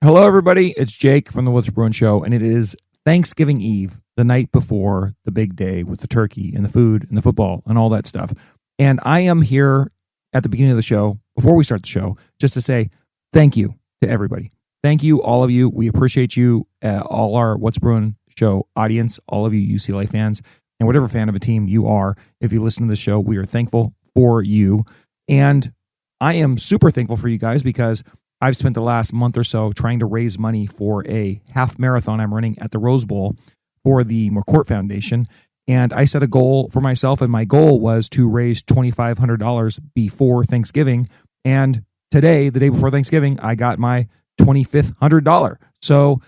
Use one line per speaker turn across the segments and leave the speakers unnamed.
Hello, everybody. It's Jake from the Bruin Show, and it is Thanksgiving Eve, the night before the big day with the turkey and the food and the football and all that stuff. And I am here at the beginning of the show, before we start the show, just to say thank you to everybody. Thank you, all of you. We appreciate you, all our What's Bruin Show audience, all of you UCLA fans, and whatever fan of a team you are. If you listen to the show, we are thankful for you. And I am super thankful for you guys because I've spent the last month or so trying to raise money for a half marathon I'm running at the Rose Bowl for the McCourt Foundation. And I set a goal for myself, and my goal was to raise $2,500 before Thanksgiving. And today, the day before Thanksgiving, I got my $2,500. So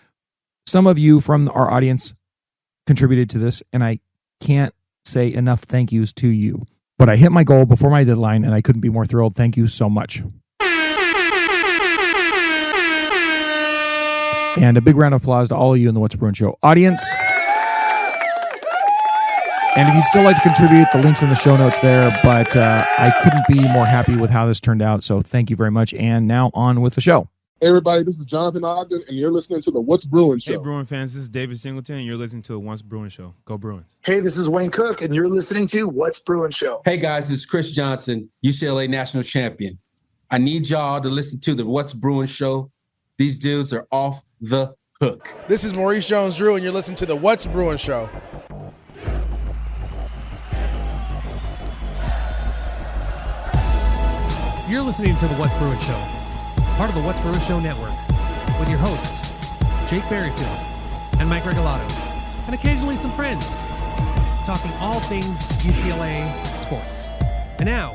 some of you from our audience contributed to this, and I can't say enough thank yous to you. But I hit my goal before my deadline, and I couldn't be more thrilled. Thank you so much. And a big round of applause to all of you in the What's Bruin Show audience. And if you'd still like to contribute, the link's in the show notes there. But I couldn't be more happy with how this turned out. So thank you very much. And now on with the show.
Hey everybody, this is Jonathan Ogden, and you're listening to the What's Bruin Show.
Hey Bruin fans, this is David Singleton, and you're listening to the What's Bruin Show. Go Bruins.
Hey, this is Wayne Cook, and you're listening to What's Bruin Show.
Hey guys, this is Chris Johnson, UCLA National Champion. I need y'all to listen to the What's Bruin Show. These dudes are off the hook.
This is Maurice Jones-Drew, and you're listening to the What's Bruin Show.
You're listening to the What's Bruin Show, part of the What's Bruin Show network, with your hosts, Jake Berryfield and Mike Regalado, and occasionally some friends, talking all things UCLA sports. And now,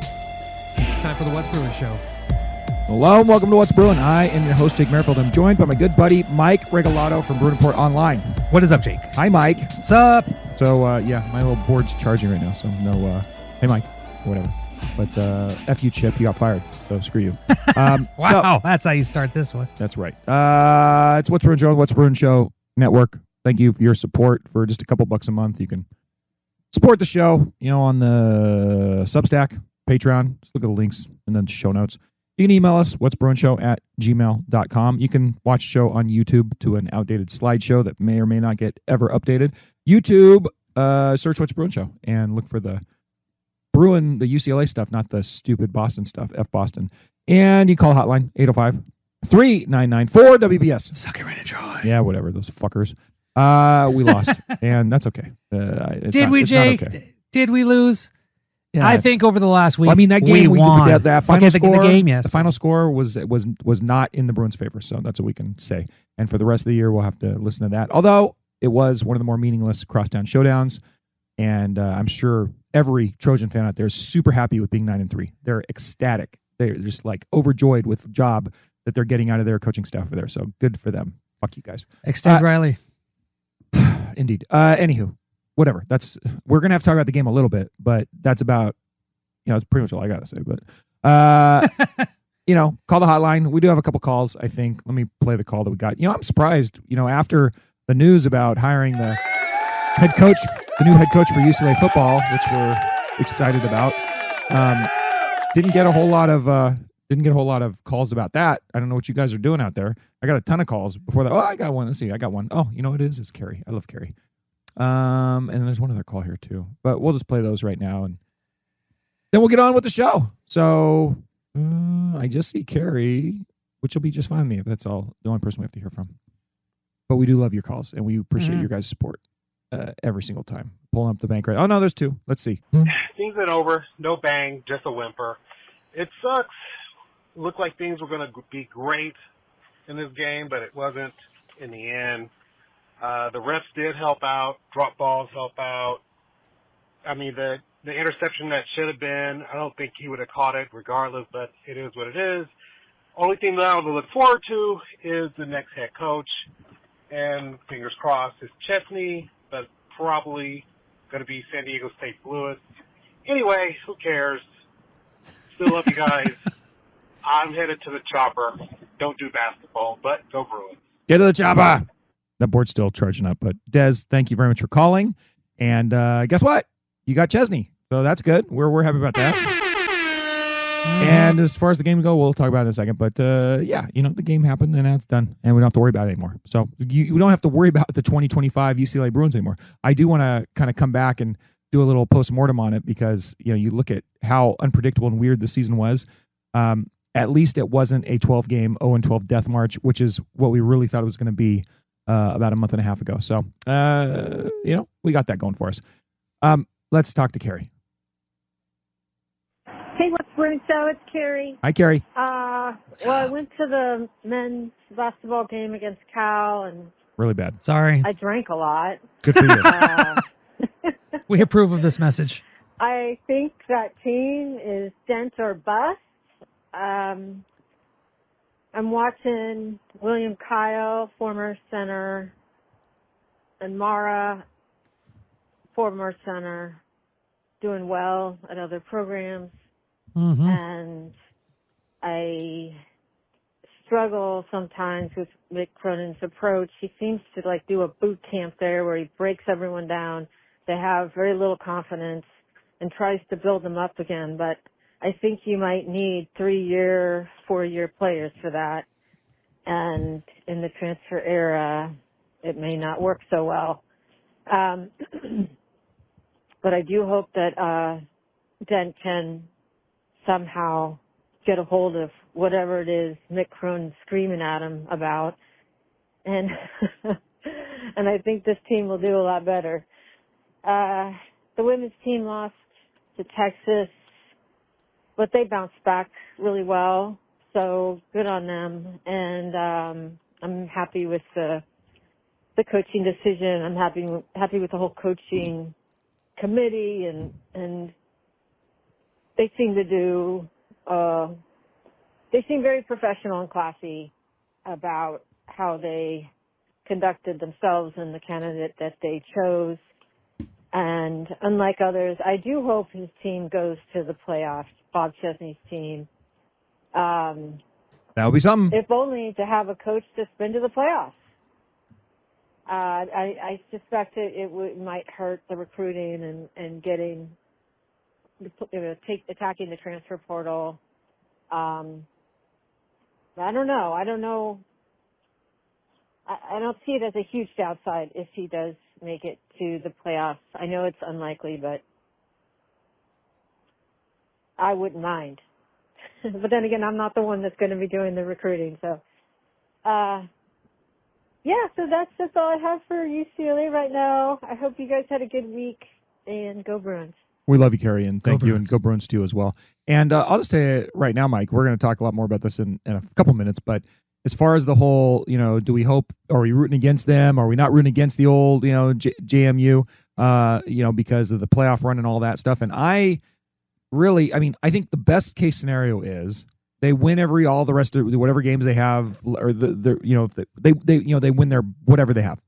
it's time for the What's Bruin Show.
Hello and welcome to What's Bruin. I am your host, Jake Merrifield. I'm joined by my good buddy, Mike Regalado from Bruin Report Online.
What is up, Jake?
Hi, Mike.
What's up?
So, yeah, my little board's charging right now, so no, hey, Mike, or whatever. But F you, Chip, you got fired, so screw you.
Wow, so, that's how you start this one.
That's right. It's What's Bruin Show, What's Bruin Show Network. Thank you for your support. For just a couple bucks a month, you can support the show, on the Substack, Patreon. Just look at the links and then the show notes. You can email us, what'sbruinshow@gmail.com. You can watch the show on YouTube to an outdated slideshow that may or may not get ever updated. YouTube, search What's Bruin Show and look for the Bruin, the UCLA stuff, not the stupid Boston stuff, F Boston. And you call Hotline, 805-399-4WBS.
Suck it right in Troy.
Yeah, whatever, those fuckers. We lost, and that's okay.
Did we, Jake?
Okay.
Did we lose?
Yeah,
I think over the last week,
that game
we won.
That final score,
the game, yes.
The final score was not in the Bruins' favor, so that's what we can say. And for the rest of the year, we'll have to listen to that. Although it was one of the more meaningless Crosstown showdowns, and I'm sure every Trojan fan out there is super happy with being 9-3. They're ecstatic. They're just like overjoyed with the job that they're getting out of their coaching staff over there. So good for them. Fuck you guys.
Extend Riley.
Indeed. Anywho. Whatever. We're gonna have to talk about the game a little bit, but that's about, that's pretty much all I gotta say. But call the hotline. We do have a couple calls, I think. Let me play the call that we got. I'm surprised, after the news about hiring the new head coach for UCLA football, which we're excited about. Didn't get a whole lot of calls about that. I don't know what you guys are doing out there. I got a ton of calls before that. Oh, I got one. Let's see. I got one. Oh, you know what it is? It's Carrie. I love Carrie. And then there's one other call here too, but we'll just play those right now and then we'll get on with the show. So I just see Carrie, which will be just fine with me if that's all the only person we have to hear from. But we do love your calls and we appreciate your guys' support every single time. Pulling up the bank right. Oh no, there's two. Let's see.
Things ain't over. No bang, just a whimper. It sucks. Looked like things were going to be great in this game, but it wasn't in the end. The refs did help out. Drop balls help out. I mean, the interception that should have been, I don't think he would have caught it regardless, but it is what it is. Only thing that I would look forward to is the next head coach. And fingers crossed, it's Chesney, but probably going to be San Diego State Blues. Anyway, who cares? Still love you guys. I'm headed to the chopper. Don't do basketball, but go Bruins.
Get to the chopper. That board's still charging up, but Des, thank you very much for calling. And guess what? You got Chesney, so that's good. We're happy about that. And as far as the game go, we'll talk about it in a second. But yeah, the game happened and now it's done, and we don't have to worry about it anymore. So you don't have to worry about the 2025 UCLA Bruins anymore. I do want to kind of come back and do a little postmortem on it because you look at how unpredictable and weird the season was. At least it wasn't a 12-game 0-12 death march, which is what we really thought it was going to be about a month and a half ago. So we got that going for us. Let's talk to Carrie.
Hey, what's Bruin Show? It's Carrie.
Hi, Carrie.
I went to the men's basketball game against Cal, and
Really bad.
Sorry.
I drank a lot.
Good for you.
We approve of this message.
I think that team is dent or bust. I'm watching William Kyle, former center, and Mara, former center, doing well at other programs.
Mm-hmm.
And I struggle sometimes with Mick Cronin's approach. He seems to do a boot camp there where he breaks everyone down. They have very little confidence and tries to build them up again. But I think you might need 3-year, 4-year players for that. And in the transfer era, it may not work so well. But I do hope that Dent can somehow get a hold of whatever it is Mick Cronin's screaming at him about. And and I think this team will do a lot better. The women's team lost to Texas, but they bounced back really well. So good on them. And I'm happy with the coaching decision. I'm happy with the whole coaching committee, and they seem to do. They seem very professional and classy about how they conducted themselves and the candidate that they chose. And unlike others, I do hope his team goes to the playoffs, Bob Chesney's team.
That would be something.
If only to have a coach that's been to the playoffs. I suspect it might hurt the recruiting and getting attacking the transfer portal. I don't know. I don't see it as a huge downside if he does make it to the playoffs. I know it's unlikely, but I wouldn't mind. But then again, I'm not the one that's going to be doing the recruiting. So, so that's just all I have for UCLA right now. I hope you guys had a good week, and go Bruins.
We love you, Carrie, and thank
Go
you,
Bruins.
and go Bruins too as well. And I'll just say right now, Mike, we're going to talk a lot more about this in a couple minutes, but as far as the whole, do we hope, are we rooting against them? Are we not rooting against the old, JMU, because of the playoff run and all that stuff? And I think the best case scenario is they win all the rest of whatever games they have, or they win their whatever they have,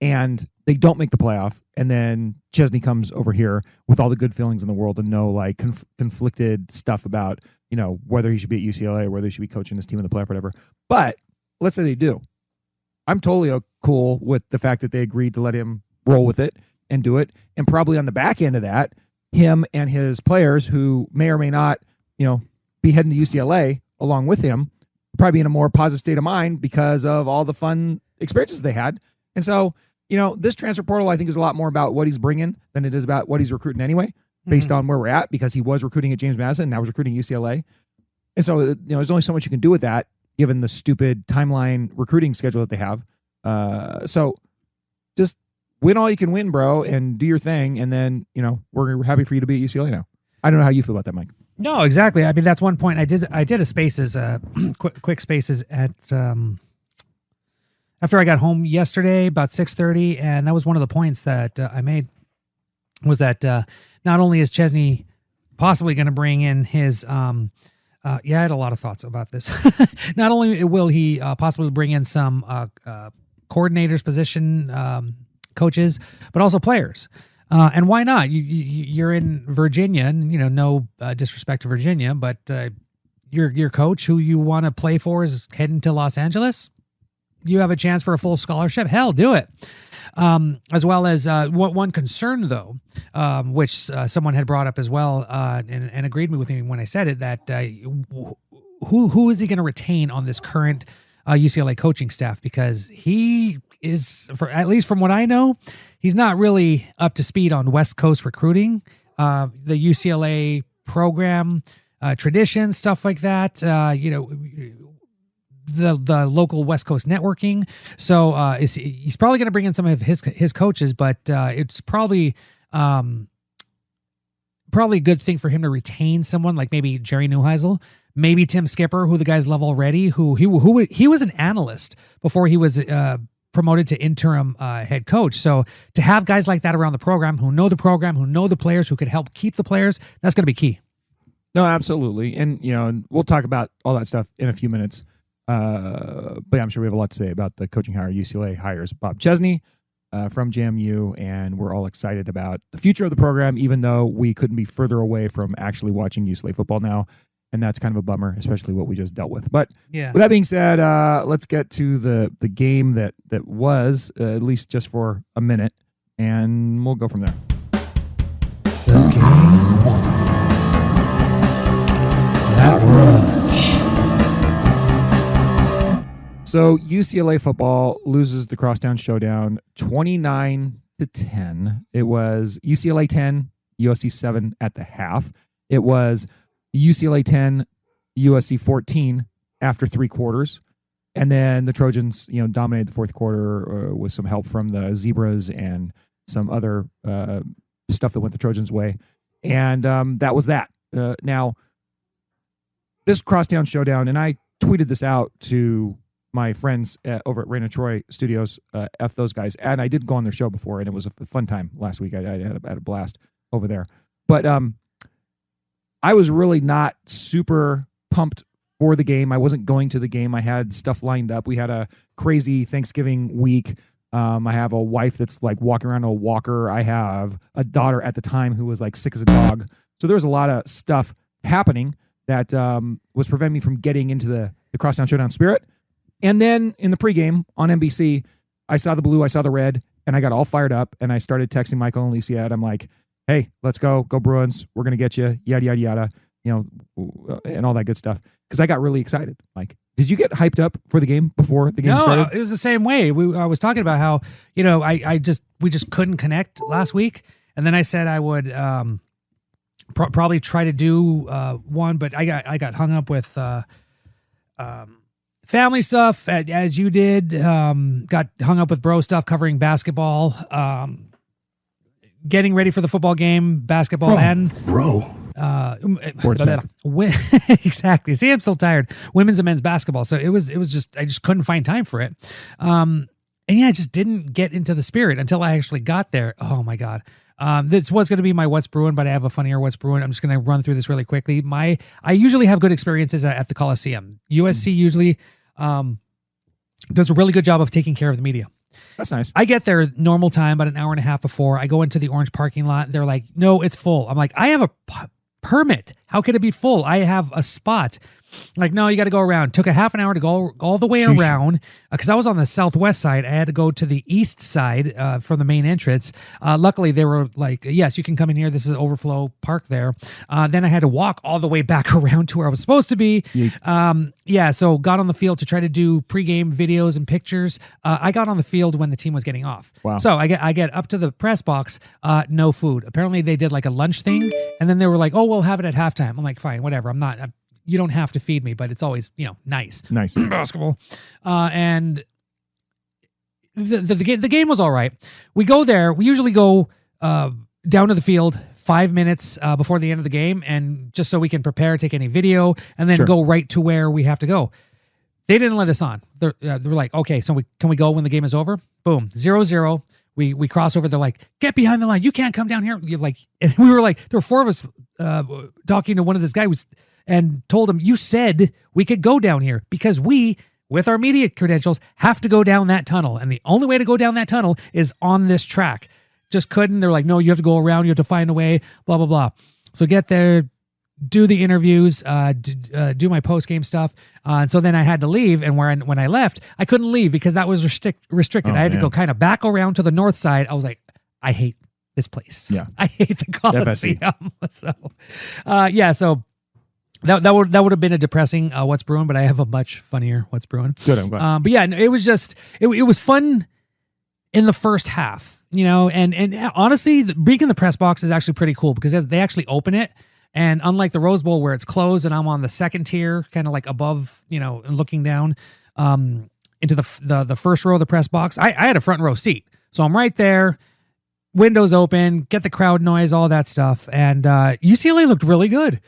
and they don't make the playoff, and then Chesney comes over here with all the good feelings in the world and no conflicted stuff about whether he should be at UCLA or whether he should be coaching this team in the playoff or whatever. But let's say they do. I'm totally cool with the fact that they agreed to let him roll with it and do it, and probably on the back end of that, him and his players who may or may not be heading to UCLA along with him probably be in a more positive state of mind because of all the fun experiences they had. And so this transfer portal, I think, is a lot more about what he's bringing than it is about what he's recruiting anyway, based on where we're at, because he was recruiting at James Madison and now he's recruiting UCLA. And so, there's only so much you can do with that, given the stupid timeline recruiting schedule that they have. So just win all you can win, bro, and do your thing. And then, we're happy for you to be at UCLA now. I don't know how you feel about that, Mike.
No, exactly. I mean, that's one point. I did a spaces, quick spaces at after I got home yesterday about 6:30, and that was one of the points that I made was that not only is Chesney possibly going to bring in his I had a lot of thoughts about this. Not only will he possibly bring in some coordinators, position coaches, but also players. And why not? You're in Virginia, and no disrespect to Virginia, but your coach who you want to play for is heading to Los Angeles. You have a chance for a full scholarship. Hell, do it. As well as one concern, though, which someone had brought up as well and agreed with me when I said it, that who is he going to retain on this current UCLA coaching staff? Because he is, at least from what I know, he's not really up to speed on West Coast recruiting, the UCLA program, tradition, stuff like that. The local West Coast networking. So he's probably going to bring in some of his coaches, but it's probably a good thing for him to retain someone like maybe Jerry Neuheisel, maybe Tim Skipper, who the guys love already. Who he was an analyst before he was promoted to interim head coach. So to have guys like that around the program, who know the players, who could help keep the players, that's going to be key.
No, absolutely. And, we'll talk about all that stuff in a few minutes. But I'm sure we have a lot to say about the coaching hire. UCLA hires Bob Chesney from JMU, and we're all excited about the future of the program, even though we couldn't be further away from actually watching UCLA football now. And that's kind of a bummer, especially what we just dealt with. But with that being said, let's get to the game that was, at least just for a minute, and we'll go from there.
The game that was.
So UCLA football loses the Crosstown Showdown 29-10. It was UCLA 10, USC 7 at the half. It was UCLA 10, USC 14 after 3 quarters. And then the Trojans, dominated the fourth quarter with some help from the Zebras and some other stuff that went the Trojans' way. And that was that. Now, this Crosstown Showdown, and I tweeted this out to my friends over at Raina Troy Studios, F those guys. And I did go on their show before, and it was a fun time last week. I had a blast over there. But I was really not super pumped for the game. I wasn't going to the game. I had stuff lined up. We had a crazy Thanksgiving week. I have a wife that's like walking around in a walker. I have a daughter at the time who was like sick as a dog. So there was a lot of stuff happening that was preventing me from getting into the Crosstown Showdown spirit. And then in the pregame on NBC, I saw the blue, I saw the red, and I got all fired up, and I started texting Michael and Alicia, and I'm like, hey, let's go Bruins. We're going to get you, yada, yada, yada, and all that good stuff. Because I got really excited. Like, did you get hyped up for the game before the game started?
No, it was the same way. I was talking about how, we just couldn't connect last week. And then I said I would probably try to do one, but I got hung up with family stuff, as you did. Got hung up with bro stuff, covering basketball, getting ready for the football game, basketball exactly. See, I'm still tired. Women's and men's basketball. So it was just, I just couldn't find time for it. And I just didn't get into the spirit until I actually got there. Oh my God. This was going to be my What's Bruin, but I have a funnier What's Bruin. I'm just going to run through this really quickly. I usually have good experiences at the Coliseum. USC usually does a really good job of taking care of the media.
That's nice.
I get there normal time, about an hour and a half before. I go into the orange parking lot. They're like, no, it's full. I'm like, I have a permit. How could it be full? I have a spot. Like, no, you got to go around. Took a half an hour to go all the way around because I was on the southwest side. I had to go to the east side for the main entrance. Luckily, they were like, yes, you can come in here. This is overflow park there. Then I had to walk all the way back around to where I was supposed to be. So got on the field to try to do pregame videos and pictures. I got on the field when the team was getting off.
Wow.
So I get up to the press box, no food. Apparently, they did like a lunch thing, and then they were like, oh, we'll have it at halftime. I'm like, fine, whatever. You don't have to feed me, but it's always, nice.
Nice.
Basketball. And the game was all right. We go there. We usually go down to the field 5 minutes before the end of the game, and just so we can prepare, take any video, and then go right to where we have to go. They didn't let us on. They were like, okay, so can we go when the game is over? Boom, 0-0. We cross over. They're like, get behind the line. You can't come down here. You're like, and we were like, there were 4 of us talking to one of this guy and told him, you said we could go down here because we, with our media credentials, have to go down that tunnel. And the only way to go down that tunnel is on this track. Just couldn't. They're like, no, you have to go around. You have to find a way, blah, blah, blah. So get there,
do the interviews, do my post game stuff, and so then I had to leave. And when I left, I couldn't leave because that was restricted.
Oh,
I had to
man.
go kind of back around to the north side. I was like, I hate this place.
Yeah.
I hate the Coliseum. So, so that would have been a depressing What's Brewing, but I have a much funnier What's Brewing.
Good, I'm glad.
But yeah, it was just it was fun in the first half, and honestly, being in the press box is actually pretty cool because they actually open it. And unlike the Rose Bowl where it's closed and I'm on the second tier, kind of like above, and looking down into the first row of the press box, I had a front row seat. So I'm right there, windows open, get the crowd noise, all that stuff. And UCLA looked really good.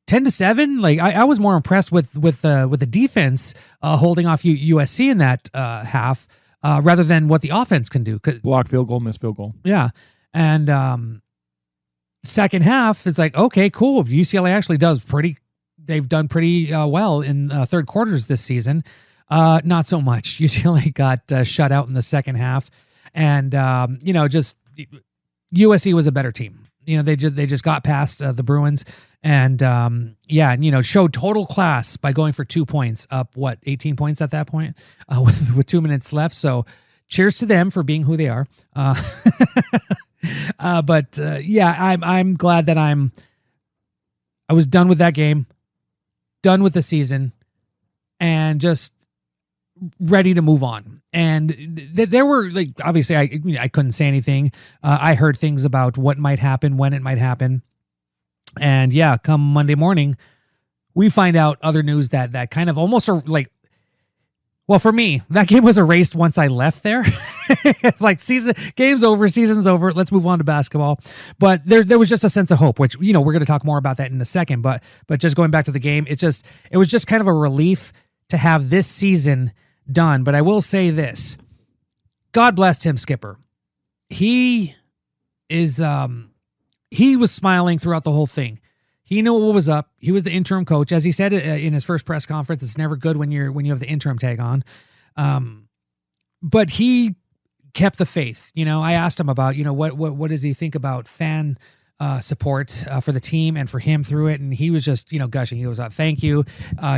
10-7. Like I was more impressed with the defense holding off USC in that half rather than what the offense can do.
Block field goal, miss field goal.
Yeah. And second half, it's like, okay, cool. UCLA actually they've done pretty well in third quarters this season. Not so much. UCLA got shut out in the second half. And, just USC was a better team. They just got past the Bruins and, showed total class by going for 2 points up, 18 points at that point with 2 minutes left. So cheers to them for being who they are. I'm glad that I was done with that game, done with the season, and just ready to move on. And there were obviously I couldn't say anything. I heard things about what might happen, when it might happen. And come Monday morning, we find out other news that kind of almost are well, for me, that game was erased once I left there. Game's over, season's over. Let's move on to basketball. But there was just a sense of hope, which we're going to talk more about that in a second. But just going back to the game, it was just kind of a relief to have this season done. But I will say this: God bless Tim Skipper. He was smiling throughout the whole thing. He knew what was up. He was the interim coach. As he said in his first press conference, it's never good when you have the interim tag on. But he kept the faith. I asked him about, what does he think about fan support for the team and for him through it. And he was just, gushing. He was thank you.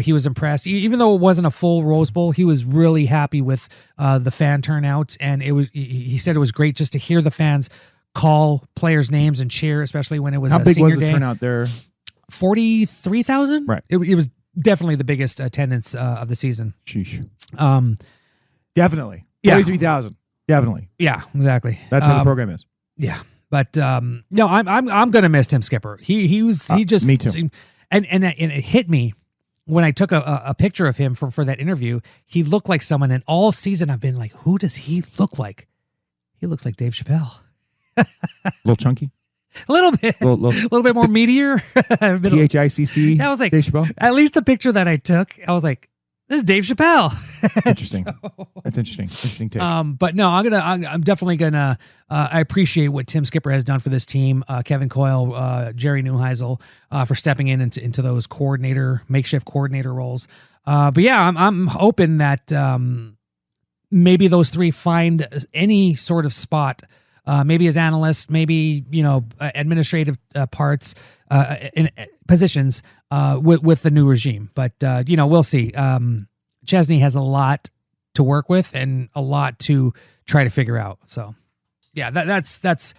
He was impressed. Even though it wasn't a full Rose Bowl, he was really happy with the fan turnout. And he said it was great just to hear the fans call players' names and cheer, especially when it was
How big
senior
was the
day.
turnout there?
43,000.
Right.
It was definitely the biggest attendance of the season.
Sheesh.
Yeah.
Definitely. 43,000. Definitely.
Yeah, exactly.
That's how the program is.
Yeah. But no, I'm gonna miss Tim Skipper. He just
me too.
And it hit me when I took a picture of him for that interview. He looked like someone, and all season I've been like, who does he look like? He looks like Dave Chappelle.
A little chunky.
A little bit. A little bit more meatier.
THICC.
I was like,
Dave Chappelle.
at least the picture that I took, I was like, this is Dave Chappelle.
Interesting. That's interesting. Interesting take.
But no, I'm definitely gonna. I appreciate what Tim Skipper has done for this team. Kevin Coyle, Jerry Neuheisel, for stepping into those makeshift coordinator roles. But yeah, I'm hoping that maybe those three find any sort of spot. Maybe as analysts, maybe administrative parts, in positions with the new regime. But we'll see. Chesney has a lot to work with and a lot to try to figure out. So, yeah, that's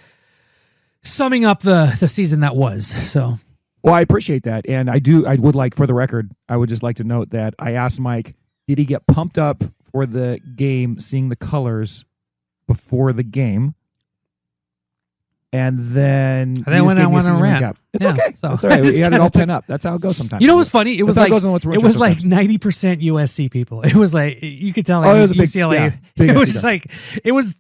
summing up the season that was. So,
well, I appreciate that, and I would like, for the record, I would just like to note that I asked Mike, did he get pumped up for the game, seeing the colors before the game? And then
when I went on a rant.
It's
Yeah,
okay.
so
That's all right.
I just
We had it all
kinda
pent up. That's how it goes sometimes.
You know what's funny? It was
That's how
like
goes on What's Brewing
it was
Show
like
sometimes.
90% USC people. It was like you could tell.
Oh, it was a big-
UCLA.
yeah, big
it was
USC
just
guy.
like it was.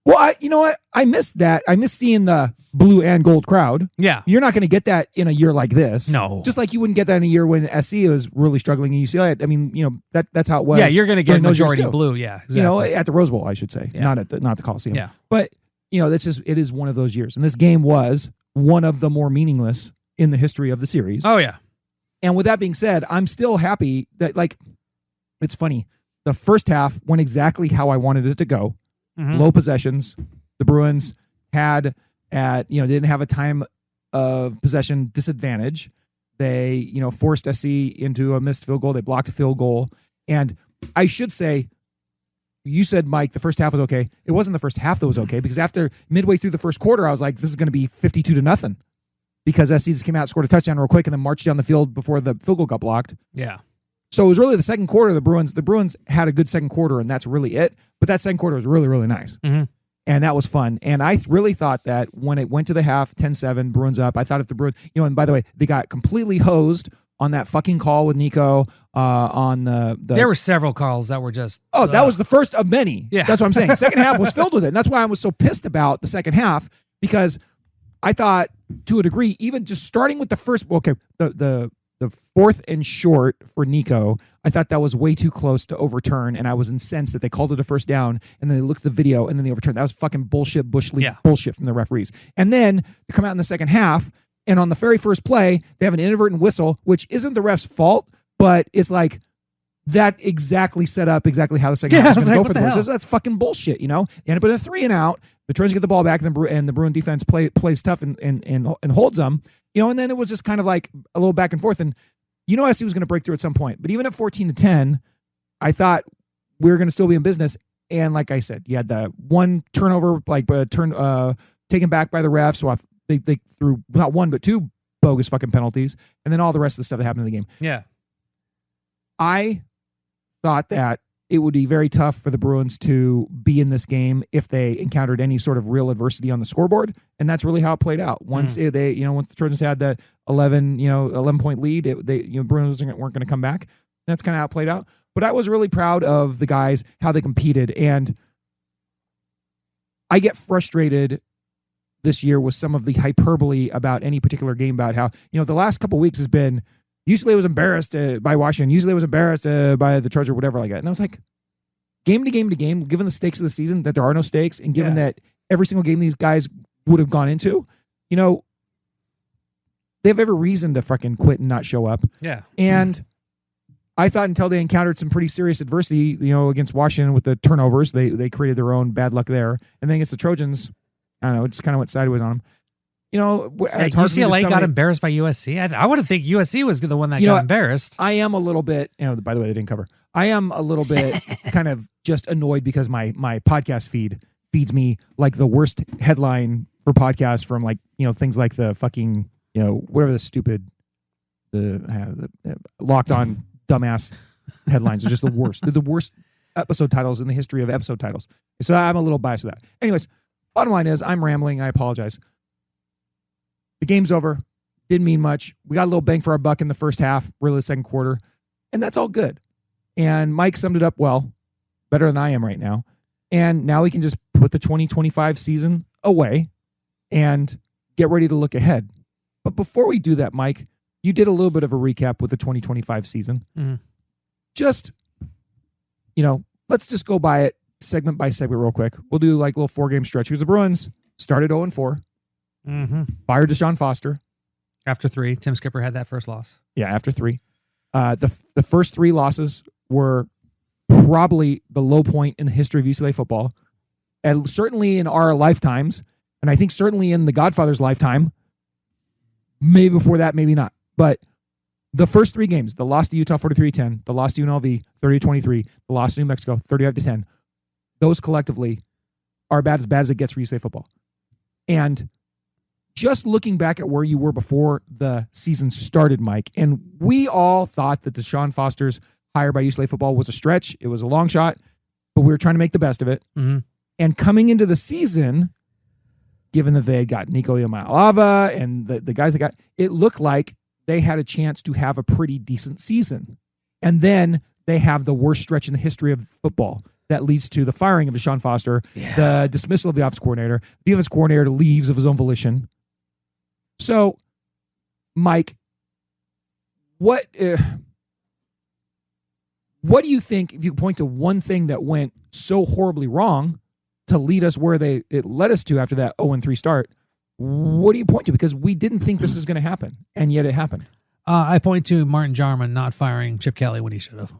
Well, you know what? I missed that. I missed seeing the blue and gold crowd.
Yeah.
You're not going to get that in a year like this.
No.
Just like you wouldn't get that in a year when SC was really struggling in UCLA. I mean, that's how it was.
Yeah, you're going to get
during those years
majority
too.
blue. Yeah, exactly.
At the Rose Bowl, I should say,
Yeah.
not the Coliseum.
Yeah.
But it is one of those years, and this game was one of the more meaningless in the history of the series.
Oh yeah.
And with that being said, I'm still happy that, it's funny. The first half went exactly how I wanted it to go.
Mhm.
Low possessions. The Bruins didn't have a time of possession disadvantage. They, forced SC into a missed field goal. They blocked a field goal. And I should say, you said, Mike, the first half was okay. It wasn't the first half that was okay, because after midway through the first quarter, I was like, this is going to be 52-0, because SC just came out, scored a touchdown real quick, and then marched down the field before the field goal got blocked.
Yeah.
So it was really the second quarter. The Bruins had a good second quarter, and that's really it. But that second quarter was really, really nice.
Mm-hmm.
And that was fun. And I really thought that when it went to the half, 10-7, Bruins up, I thought if the Bruins, and by the way, they got completely hosed on that fucking call with Nico on the
There were several calls that were just...
Oh, that was the first of many.
Yeah.
That's what I'm saying. Second half was filled with it. And that's why I was so pissed about the second half, because I thought, to a degree, even just starting with the first... Okay, the fourth and short for Nico, I thought that was way too close to overturn, and I was incensed that they called it a first down, and then they looked at the video, and then they overturned. That was fucking bullshit, Bush League bullshit from the referees. And then they come out in the second half, and on the very first play, they have an inadvertent whistle, which isn't the ref's fault, but it's like that exactly set up exactly how the second half was going to go for the Bruins. That's fucking bullshit, They end up with a 3-and-out. The Trojans get the ball back, and the Bruin defense plays tough and holds them. And then it was just kind of like a little back and forth. And SC was going to break through at some point. But even at 14-10, I thought we were going to still be in business. And like I said, you had the one turnover, taken back by the refs. So they threw not one, but two bogus fucking penalties. And then all the rest of the stuff that happened in the game.
Yeah.
I thought that it would be very tough for the Bruins to be in this game if they encountered any sort of real adversity on the scoreboard, and that's really how it played out. Once once the Trojans had the 11-point lead, Bruins weren't going to come back. That's kind of how it played out. But I was really proud of the guys, how they competed, and I get frustrated this year with some of the hyperbole about any particular game, about how the last couple of weeks has been. UCLA was embarrassed by Washington. UCLA was embarrassed by the Trojans or whatever like that. And I was like, game to game to game, given the stakes of the season, that there are no stakes, and given that every single game these guys would have gone into, they have every reason to fucking quit and not show up.
Yeah.
And I thought until they encountered some pretty serious adversity, against Washington with the turnovers, they created their own bad luck there. And then against the Trojans, I don't know, it just kind of went sideways on them. It's hard
UCLA got embarrassed by USC. I would have think USC was the one that got embarrassed.
I am a little bit, by the way, they didn't cover. I am a little bit kind of just annoyed because my podcast feed feeds me like the worst headline for podcasts from things like the fucking, whatever the stupid, the locked on dumbass headlines are just the worst. They're the worst episode titles in the history of episode titles. So I'm a little biased with that. Anyways, bottom line is I'm rambling. I apologize. The game's over. Didn't mean much. We got a little bang for our buck in the first half, really the second quarter, and that's all good. And Mike summed it up well, better than I am right now. And now we can just put the 2025 season away and get ready to look ahead. But before we do that, Mike, you did a little bit of a recap with the 2025 season.
Mm-hmm.
Just, let's just go by it segment by segment real quick. We'll do like a little 4-game stretch because the Bruins started 0-4.
Mm-hmm.
Fired Deshaun Foster.
After 3, Tim Skipper had that first loss.
Yeah, after 3. The first 3 losses were probably the low point in the history of UCLA football, and certainly in our lifetimes, and I think certainly in the Godfather's lifetime. Maybe before that, maybe not. But the first 3 games, the loss to Utah 43-10, the loss to UNLV 30-23, the loss to New Mexico 35-10, those collectively are about as bad as it gets for UCLA football. And just looking back at where you were before the season started, Mike, and we all thought that Deshaun Foster's hire by UCLA football was a stretch. It was a long shot, but we were trying to make the best of it.
Mm-hmm.
And coming into the season, given that they had got Nico Yamalava and the guys that got, it looked like they had a chance to have a pretty decent season. And then they have the worst stretch in the history of football that leads to the firing of Deshaun Foster, the dismissal of the offensive coordinator, the defensive coordinator leaves of his own volition. So, Mike, what do you think, if you point to one thing that went so horribly wrong to lead us where it led us to after that 0-3 start, what do you point to? Because we didn't think this was going to happen, and yet it happened.
I point to Martin Jarman not firing Chip Kelly when he should have.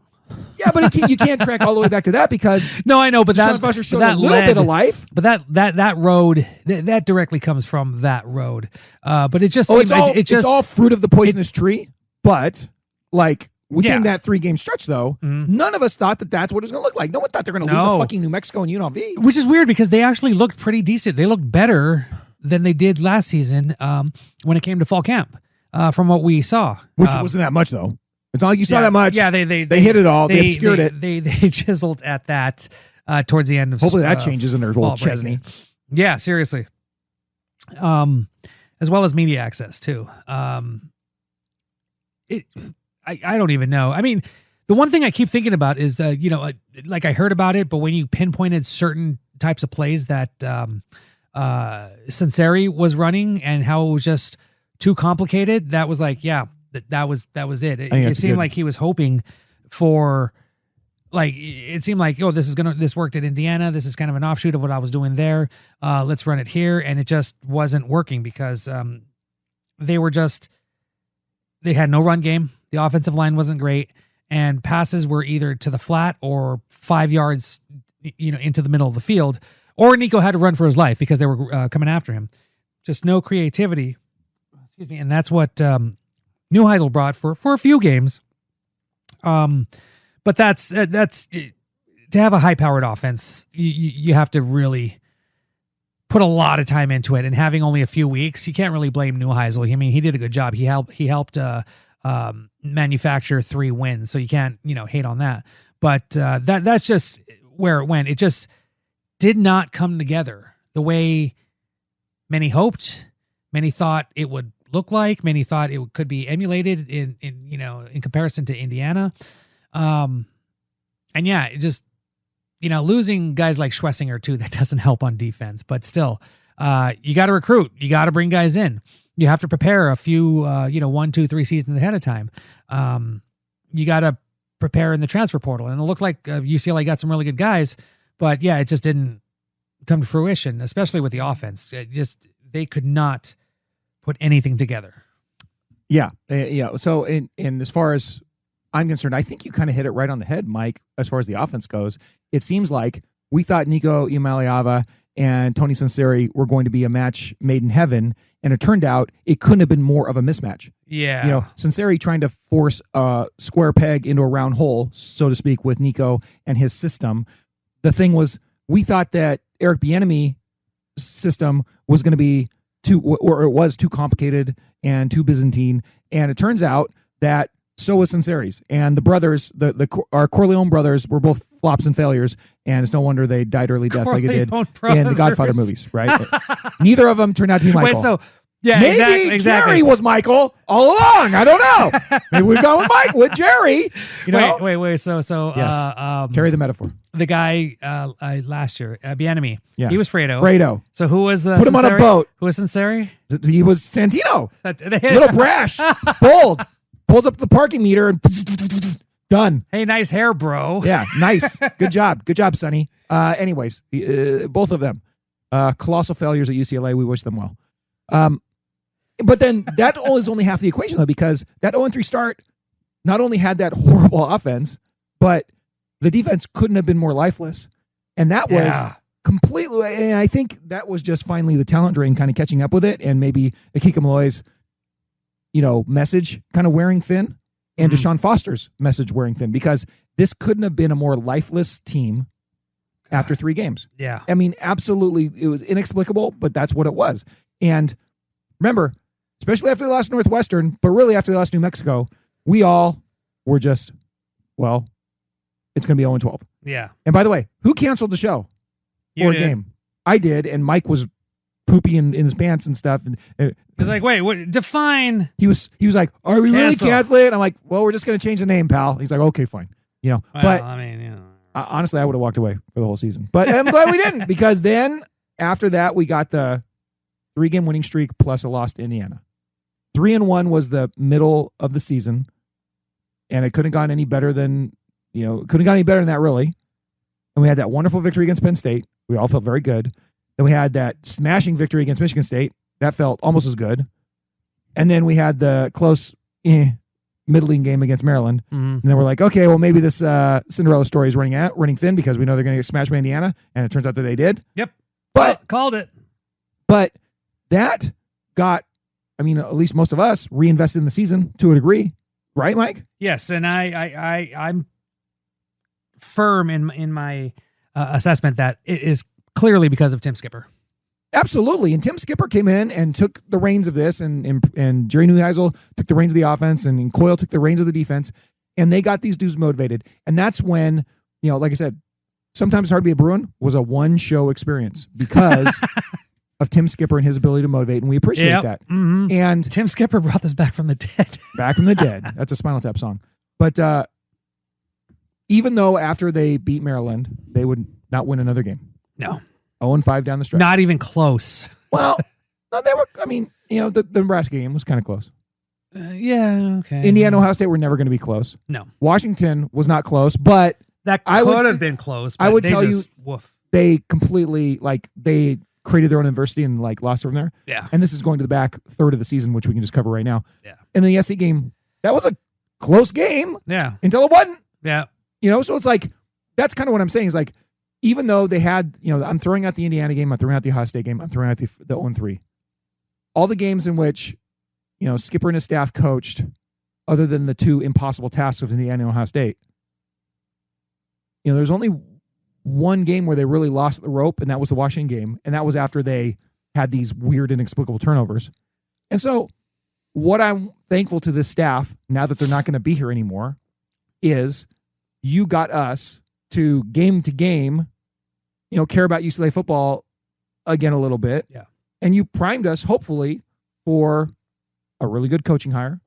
Yeah, but you can't track all the way back to that because
No, I know, but
Deshaun
that
Foster showed
that
a little bit of
led-
life.
But that road that directly comes from that road. But it just
Oh,
seemed,
it's all fruit of the poisonous tree. But like within that 3-game stretch, though, none of us thought that that's what it was going to look like. No one thought they're going to lose a fucking New Mexico and UNLV.
Which is weird because they actually looked pretty decent. They looked better than they did last season when it came to fall camp. From what we saw,
Which wasn't that much, though. It's not like you saw that much.
Yeah, they
hit it all. They obscured it.
They chiseled at that towards the end of.
Hopefully that changes in their
fall
old Chesney.
break. Yeah, seriously. As well as media access too. I don't even know. I mean, the one thing I keep thinking about is like I heard about it, but when you pinpointed certain types of plays that Sunseri was running and how it was just too complicated, that was like, that was it. It seemed like he was hoping for, like, it seemed like, this worked at Indiana. This is kind of an offshoot of what I was doing there. Let's run it here. And it just wasn't working because they had no run game. The offensive line wasn't great. And passes were either to the flat or 5 yards, into the middle of the field. Or Nico had to run for his life because they were coming after him. Just no creativity. Excuse me. And that's what Neuheisel brought for a few games. But that's to have a high-powered offense, you have to really put a lot of time into it. And having only a few weeks, you can't really blame Neuheisel. I mean, he did a good job. He helped manufacture 3 wins, so you can't hate on that. But that's just where it went. It just did not come together the way many hoped. Many thought it would look like. Many thought it could be emulated in comparison to Indiana. And yeah, it just, losing guys like Schlesinger too, that doesn't help on defense, but still, you got to recruit, you got to bring guys in. You have to prepare a few, 1, 2, 3 seasons ahead of time. You got to prepare in the transfer portal, and it looked like UCLA got some really good guys, but yeah, it just didn't come to fruition, especially with the offense. They could not put anything together. Yeah.
So, in as far as I'm concerned, I think you kind of hit it right on the head, Mike, as far as the offense goes. It seems like we thought Nico Iamaleava and Tony Sunseri were going to be a match made in heaven, and it turned out it couldn't have been more of a mismatch.
Yeah.
Sunseri trying to force a square peg into a round hole, so to speak, with Nico and his system. The thing was, we thought that Eric Bieniemy's system was going to be too complicated and too Byzantine, and it turns out that so was Sunseri's. And the brothers, our Corleone brothers, were both flops and failures, and it's no wonder they died early deaths like it did in the Godfather movies, right? Neither of them turned out to be Michael.
Wait, so yeah,
maybe
exactly.
Jerry was Michael all along. I don't know. Maybe we've gone with Mike with Jerry.
Wait. So
yes. Carry the metaphor.
The guy last year, Bieniemy.
Yeah.
He was Fredo.
Fredo.
So who was
put him
Sunseri?
on a boat?
Who was Sunseri?
He was Santino. Little brash, bold. Pulls up the parking meter and done.
Hey, nice hair, bro.
Yeah, nice. Good job, Sonny. Anyways, both of them colossal failures at UCLA. We wish them well. But then that is only half the equation, though, because that 0-3 start not only had that horrible offense, but the defense couldn't have been more lifeless. And that was completely, and I think that was just finally the talent drain kind of catching up with it, and maybe Akika Malloy's, message kind of wearing thin, and Deshaun Foster's message wearing thin, because this couldn't have been a more lifeless team after 3 games.
Yeah.
I mean, absolutely, it was inexplicable, but that's what it was. And remember, especially after the last Northwestern, but really after the last New Mexico, we all were just, it's going to be 0-12.
Yeah.
And by the way, who canceled the show for a game? I did, and Mike was poopy in his pants and stuff. And
it's like, wait, what? Define.
He was like, "Are we really canceling it?" I'm like, "Well, we're just going to change the name, pal." He's like, "Okay, fine." But
I mean,
honestly, I would have walked away for the whole season. But I'm glad we didn't, because then after that, we got the 3-game winning streak plus a loss to Indiana. 3-1 was the middle of the season, and it couldn't have gone any better than that, really. And we had that wonderful victory against Penn State. We all felt very good. Then we had that smashing victory against Michigan State. That felt almost as good. And then we had the close middling game against Maryland. And then we're like, okay, well, maybe this Cinderella story is running thin because we know they're going to get smashed by Indiana. And it turns out that they did.
Yep.
But
called it.
But that got, I mean, at least most of us reinvested in the season to a degree. Right, Mike?
Yes. And I'm firm in my assessment that it is clearly because of Tim Skipper.
Absolutely. And Tim Skipper came in and took the reins of this, and Jerry Neuheisel took the reins of the offense, and Coyle took the reins of the defense, and they got these dudes motivated. And that's when, like I said, sometimes it's hard to be a Bruin was a one-show experience because of Tim Skipper and his ability to motivate, and we appreciate that.
Mm-hmm.
And
Tim Skipper brought this back from the dead.
Back from the dead. That's a Spinal Tap song. But even though after they beat Maryland, they would not win another game.
No.
0-5 down the stretch.
Not even close.
Well, no, they were. I mean, the Nebraska game was kind of close.
Yeah, okay.
Indiana, Ohio State were never going to be close.
No.
Washington was not close, but
that could have been close. But
I would
they
tell
just,
you,
woof.
they completely they created their own adversity and lost from there.
Yeah.
And this is going to the back third of the season, which we can just cover right now.
Yeah.
And then the SC game, that was a close game.
Yeah.
Until it wasn't.
Yeah.
So it's like, that's kind of what I'm saying is like, even though they had, I'm throwing out the Indiana game, I'm throwing out the Ohio State game, I'm throwing out the 0-3. All the games in which, Skipper and his staff coached, other than the two impossible tasks of Indiana and Ohio State, there's only one game where they really lost the rope, and that was the Washington game, and that was after they had these weird, inexplicable turnovers. And so what I'm thankful to this staff, now that they're not going to be here anymore, is you got us to game, care about UCLA football again a little bit.
Yeah.
And you primed us, hopefully, for a really good coaching hire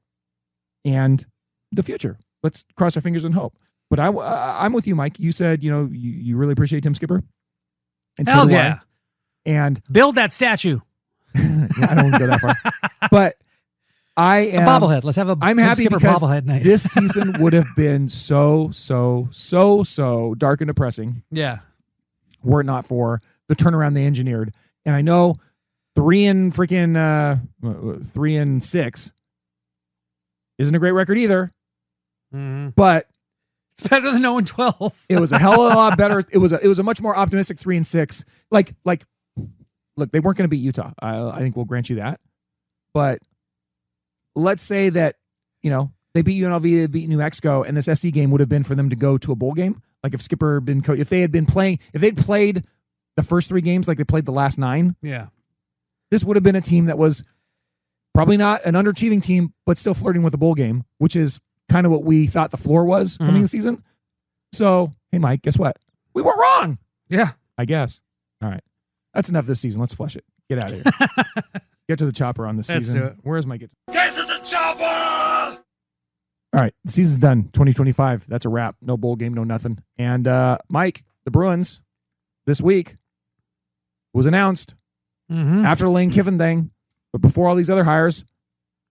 and the future. Let's cross our fingers and hope. But I'm with you, Mike. You said, you really appreciate Tim Skipper. And
Hells
so do
yeah.
I. And
build that statue.
Yeah, I don't want to go that far. But I am
a bobblehead. Let's have a
I'm
Tim
happy
Skipper
because
bobblehead night.
This season would have been so dark and depressing.
Yeah.
Were it not for the turnaround they engineered. And I know 3-6 isn't a great record either.
Mm-hmm.
But
it's better than 0-12.
It was a hell of a lot better. It was a much more optimistic 3-6. Like look, they weren't going to beat Utah. I think we'll grant you that. But let's say that, they beat UNLV, they beat New Mexico, and this SC game would have been for them to go to a bowl game. Like if Skipper had been if they'd played the first 3 games like they played the last 9.
Yeah.
This would have been a team that was probably not an underachieving team, but still flirting with a bowl game, which is kind of what we thought the floor was coming in the season. So, hey, Mike, guess what? We weren't wrong.
Yeah.
I guess. All right. That's enough this season. Let's flush it. Get out of here. Get to the chopper on this season.
Let's do it.
Where's my get?
Get to the chopper!
All right. The season's done. 2025. That's a wrap. No bowl game, no nothing. And Mike, the Bruins, this week was announced after the Lane Kiffin thing, but before all these other hires,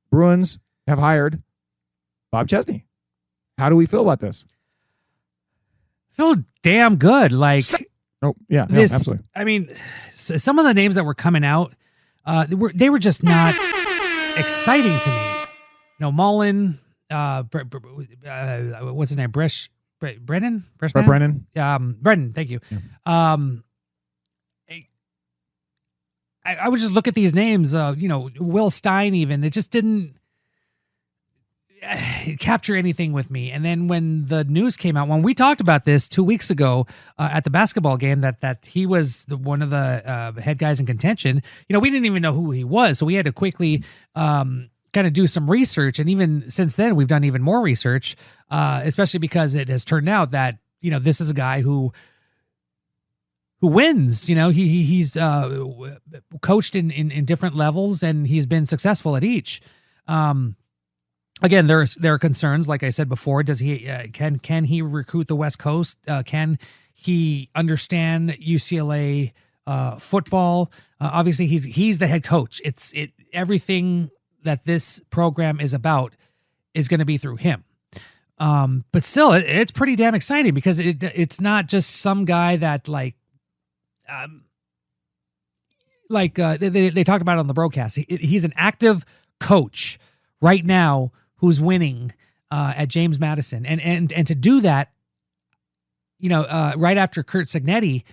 Bruins have hired Bob Chesney. How do we feel about this?
Feel damn good. Like,
absolutely.
I mean, some of the names that were coming out, they were just not exciting to me. Mullen, what's his name? Brennan?
Brennan.
Brennan. Thank you.
Yeah.
I would just look at these names. Will Stein. Even it just didn't capture anything with me. And then when the news came out, when we talked about this 2 weeks ago at the basketball game, that he was one of the head guys in contention, we didn't even know who he was. So we had to quickly kind of do some research. And even since then, we've done even more research, especially because it has turned out that, this is a guy who wins. He's coached in different levels, and he's been successful at each. Again, there are concerns. Like I said before, does he can he recruit the West Coast? Can he understand UCLA football? Obviously, he's the head coach. Everything that this program is about is going to be through him. But still, it's pretty damn exciting because it's not just some guy that they talked about it on the broadcast. He's an active coach right now who's winning at James Madison, and to do that, right after Curt Cignetti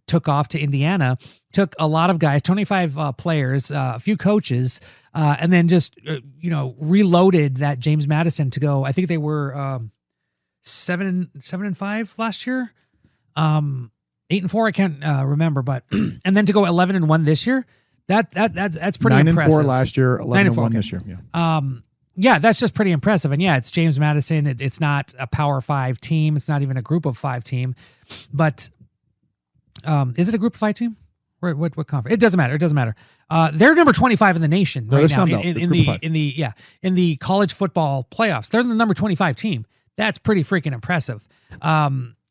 took off to Indiana, took a lot of guys, 25 players, a few coaches, and then just reloaded that James Madison to go. I think they were 7-5 last year, 8-4. I can't remember, but and then to go 11-1 this year. That's pretty
9-4
impressive.
last year, 11-1
okay.
this year. Yeah.
Yeah, that's just pretty impressive. And yeah, it's James Madison. It's not a Power 5 team. It's not even a Group of 5 team. But is it a Group of 5 team? What conference? It doesn't matter. It doesn't matter. They're number 25 in the nation right now in the college football playoffs. They're the number 25 team. That's pretty freaking impressive.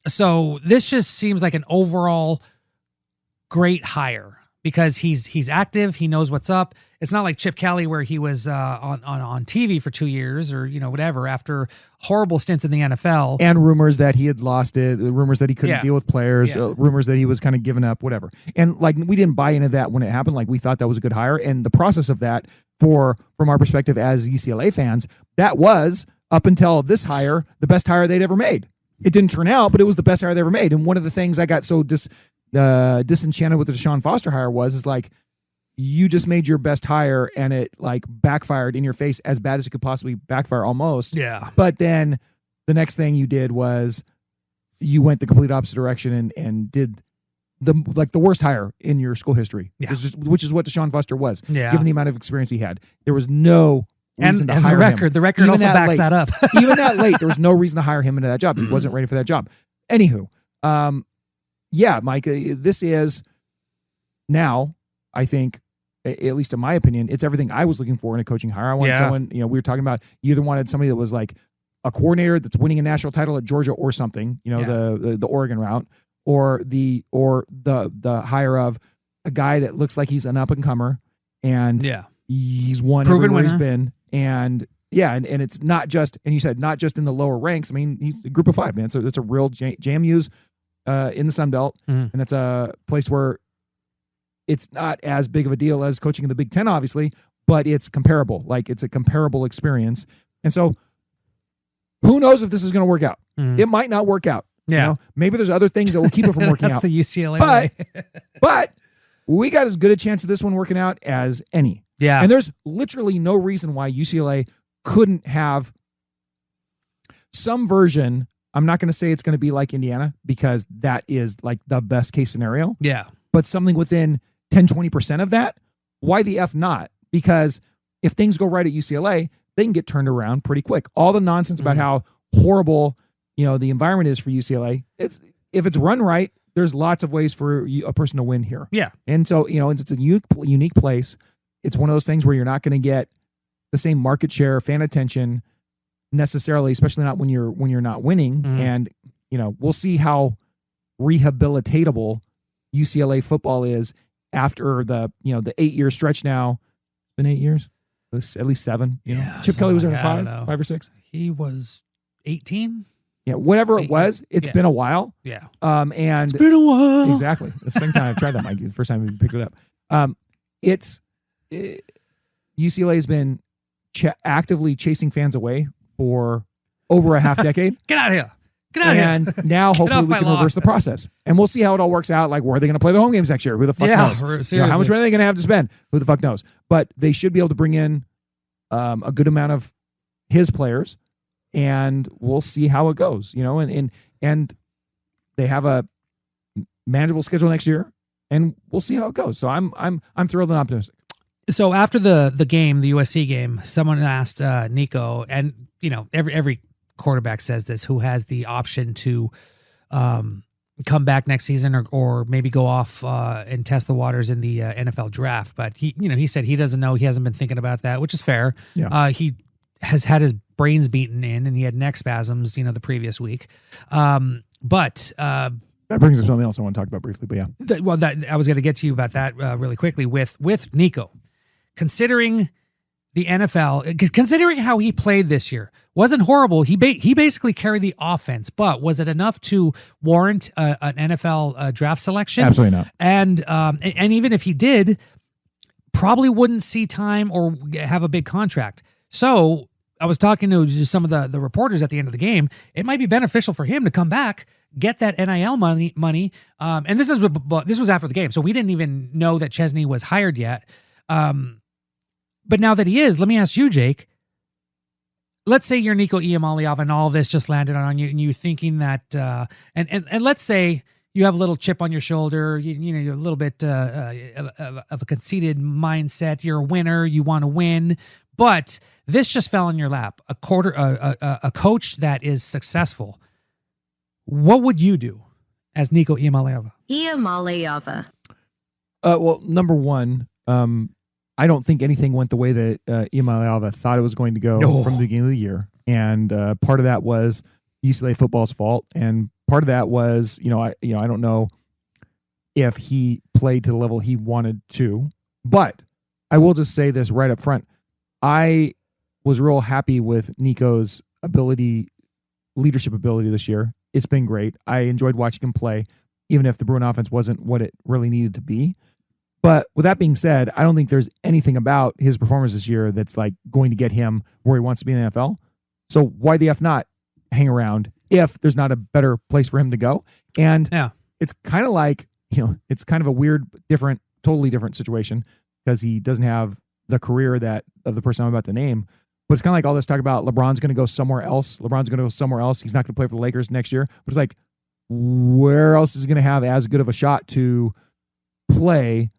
So this just seems like an overall great hire because he's active. He knows what's up. It's not like Chip Kelly where he was on TV for 2 years or whatever after horrible stints in the NFL.
And rumors that he had lost it, rumors that he couldn't deal with players, rumors that he was kind of giving up, whatever. And like we didn't buy into that when it happened. Like we thought that was a good hire. And the process of that from our perspective as UCLA fans, that was up until this hire, the best hire they'd ever made. It didn't turn out, but it was the best hire they ever made. And one of the things I got so disenchanted with the Deshaun Foster hire is like, you just made your best hire and it like backfired in your face as bad as it could possibly backfire almost.
Yeah.
But then the next thing you did was you went the complete opposite direction and did the worst hire in your school history, which is what Deshaun Foster was, given the amount of experience he had. There was no reason to hire him.
The record also backs that up.
Even that late, there was no reason to hire him into that job. He wasn't ready for that job. Anywho, Mike, this is now, I think, at least in my opinion, it's everything I was looking for in a coaching hire. I wanted someone, we were talking about, you either wanted somebody that was like a coordinator that's winning a national title at Georgia or something, the Oregon route, or the hire of a guy that looks like he's an up and comer and he's won everywhere he's been. And it's not just, and you said not just in the lower ranks. I mean, he's a Group of 5, man. So it's a real JMU's in the Sun Belt, and that's a place where it's not as big of a deal as coaching in the Big Ten, obviously, but it's comparable. Like it's a comparable experience. And so who knows if this is going to work out? It might not work out.
Yeah.
Maybe there's other things that will keep it from working out.
That's the UCLA way.
But we got as good a chance of this one working out as any.
Yeah.
And there's literally no reason why UCLA couldn't have some version. I'm not going to say it's going to be like Indiana because that is like the best case scenario.
Yeah.
But something within 10-20% of that, why the F not? Because if things go right at UCLA, they can get turned around pretty quick. All the nonsense about how horrible, the environment is for UCLA, if it's run right, there's lots of ways for a person to win here.
Yeah.
And so, it's a unique place. It's one of those things where you're not going to get the same market share, fan attention necessarily, especially not when you're not winning. And, we'll see how rehabilitatable UCLA football is after the 8-year stretch now. It's been 8 years, at least 7. Chip Kelly was there for 5 or 6.
He was 18.
Yeah, whatever it was, it's been a while.
Yeah.
And
it's been a while.
Exactly. The second time I've tried that, Mike. The first time we picked it up. UCLA has been actively chasing fans away for over a half decade.
Get out of here. Get out of here.
And now hopefully we can reverse the process. And we'll see how it all works out. Like, where are they going to play the home games next year? Who the fuck knows?
Seriously.
How much money are they going to have to spend? Who the fuck knows? But they should be able to bring in a good amount of his players, and we'll see how it goes. And they have a manageable schedule next year, and we'll see how it goes. So I'm thrilled and optimistic.
So after the game, the USC game, someone asked Nico, and every quarterback says this, who has the option to come back next season or maybe go off and test the waters in the NFL draft. But he said he doesn't know. He hasn't been thinking about that, which is fair.
Yeah.
He has had his brains beaten in, and he had neck spasms, the previous week. But
that brings us to something else I want to talk about briefly. But yeah,
I was going to get to you about that really quickly with Nico. Considering the NFL, considering how he played this year, wasn't horrible. He basically carried the offense, but was it enough to warrant an NFL draft selection?
Absolutely not.
And even if he did, probably wouldn't see time or have a big contract. So I was talking to some of the reporters at the end of the game. It might be beneficial for him to come back, get that NIL money. And this was after the game, so we didn't even know that Chesney was hired yet. But now that he is, let me ask you, Jake. Let's say you're Nico Iamaleava and all this just landed on you, and you thinking that, and let's say you have a little chip on your shoulder, you're a little bit of a conceited mindset. You're a winner, you want to win. But this just fell in your lap. A coach that is successful. What would you do as Nico Iamaleava?
Iamaleava.
Well, number one, I don't think anything went the way that Iamaleava thought it was going to go from the beginning of the year, and part of that was UCLA football's fault, and part of that was I don't know if he played to the level he wanted to, but I will just say this right up front. I was real happy with Nico's leadership ability this year. It's been great. I enjoyed watching him play, even if the Bruin offense wasn't what it really needed to be. But with that being said, I don't think there's anything about his performance this year that's like going to get him where he wants to be in the NFL. So why the F not hang around if there's not a better place for him to go? And it's kind of like, it's kind of a weird, totally different situation because he doesn't have the career of the person I'm about to name. But it's kind of like all this talk about LeBron's going to go somewhere else. He's not going to play for the Lakers next year. But it's like, where else is he going to have as good of a shot to play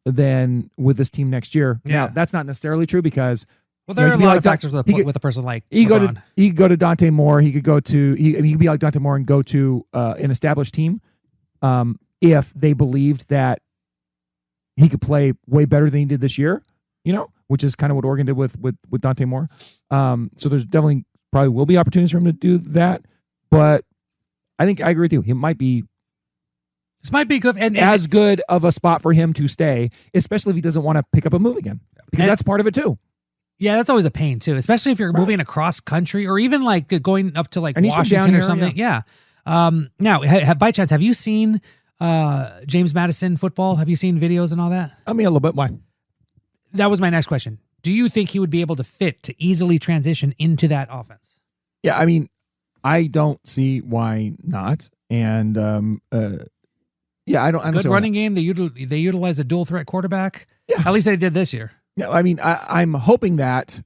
than with this team next year?
Yeah.
Now, that's not necessarily true because
there are a lot of factors with a person like LeBron.
He could go to Dante Moore. He could be like Dante Moore and go to an established team if they believed that he could play way better than he did this year, which is kind of what Oregon did with Dante Moore. So there's definitely probably will be opportunities for him to do that. But I think I agree with you. This might be good and as good of a spot for him to stay, especially if he doesn't want to pick up a move again, because that's part of it too.
Yeah, that's always a pain too, especially if you're moving across country or even like going up to like Washington or something. Yeah. Now, by chance, have you seen James Madison football? Have you seen videos and all that?
I mean, a little bit. Why?
That was my next question. Do you think he would be able to easily transition into that offense?
Yeah, I mean, I don't see why not. And I don't.
Good running game. They utilize a dual threat quarterback. Yeah, at least they did this year.
Yeah, I mean, I'm hoping that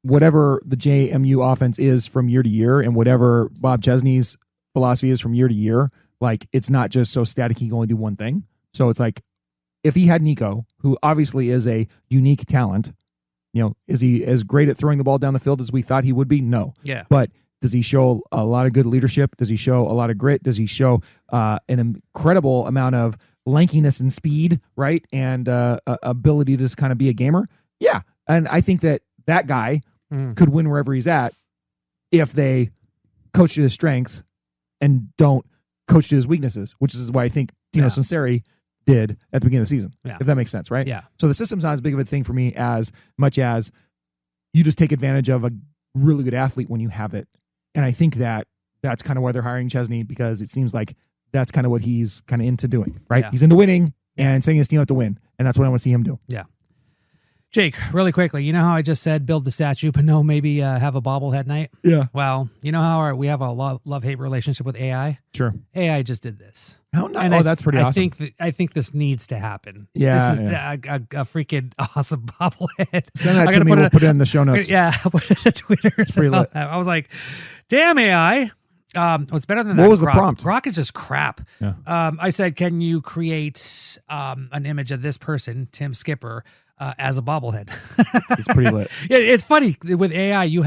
whatever the JMU offense is from year to year, and whatever Bob Chesney's philosophy is from year to year, like it's not just so static he can only do one thing. So it's like if he had Nico, who obviously is a unique talent, is he as great at throwing the ball down the field as we thought he would be? No.
Yeah.
But does he show a lot of good leadership? Does he show a lot of grit? Does he show an incredible amount of lankiness and speed, right? And ability to just kind of be a gamer? Yeah. And I think that guy could win wherever he's at if they coach to his strengths and don't coach to his weaknesses, which is why I think Dino Sunseri did at the beginning of the season, if that makes sense, right?
Yeah.
So the system's not as big of a thing for me as much as you just take advantage of a really good athlete when you have it. And I think that's kind of why they're hiring Chesney, because it seems like that's kind of what he's kind of into doing, right?
Yeah.
He's into winning and setting his team up to win. And that's what I want to see him do.
Yeah. Jake, really quickly, you know how I just said build the statue, but no, maybe have a bobblehead night?
Yeah.
Well, you know how we have a love-hate relationship with AI?
Sure.
AI just did this.
Oh, no. That's pretty awesome.
I think this needs to happen.
Yeah.
This is a freaking awesome bobblehead.
Send that to me. We'll put it in the show notes.
Yeah. I'll put it in Twitter. I was like, damn AI. What's better than that?
What was the prompt?
Grok is just crap.
Yeah.
I said, can you create an image of this person, Tim Skipper, as a bobblehead?
It's pretty lit.
It's funny with AI. You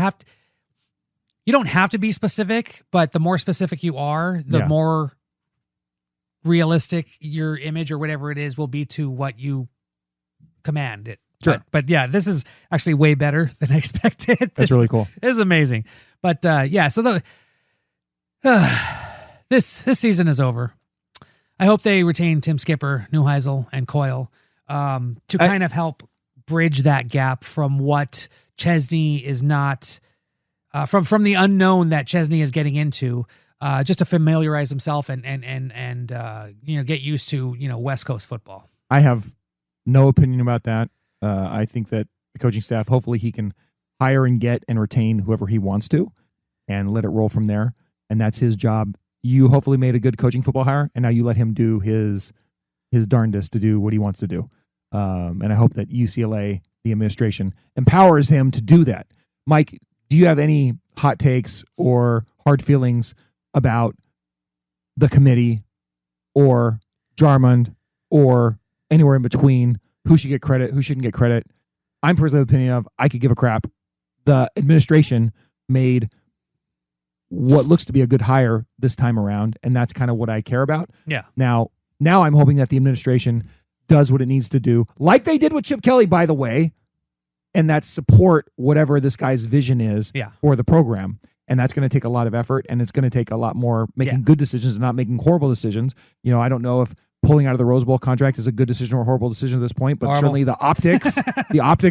don't have to be specific, but the more specific you are, the more realistic your image or whatever it is will be to what you command it.
Sure.
But yeah, this is actually way better than I expected.
That's really cool.
This is amazing. But so this season is over. I hope they retain Tim Skipper, Neuheisel, and Coyle to kind of help bridge that gap from what Chesney is not, from the unknown that Chesney is getting into, just to familiarize himself and get used to West Coast football.
I have no opinion about that. I think that the coaching staff, hopefully he can hire and get and retain whoever he wants to and let it roll from there. And that's his job. You hopefully made a good coaching football hire, and now you let him do his darndest to do what he wants to do. And I hope that UCLA, the administration, empowers him to do that. Mike, do you have any hot takes or hard feelings about the committee or Jarmond or anywhere in between? Who should get credit? Who shouldn't get credit? I'm personally of the opinion of I could give a crap. The administration made what looks to be a good hire this time around, and that's kind of what I care about.
Yeah.
Now I'm hoping that the administration does what it needs to do, like they did with Chip Kelly, by the way, and that's support whatever this guy's vision is for the program. And that's going to take a lot of effort, and it's going to take a lot more making good decisions and not making horrible decisions. You know, I don't know if pulling out of the Rose Bowl contract is a good decision or a horrible decision at this point, but certainly the optics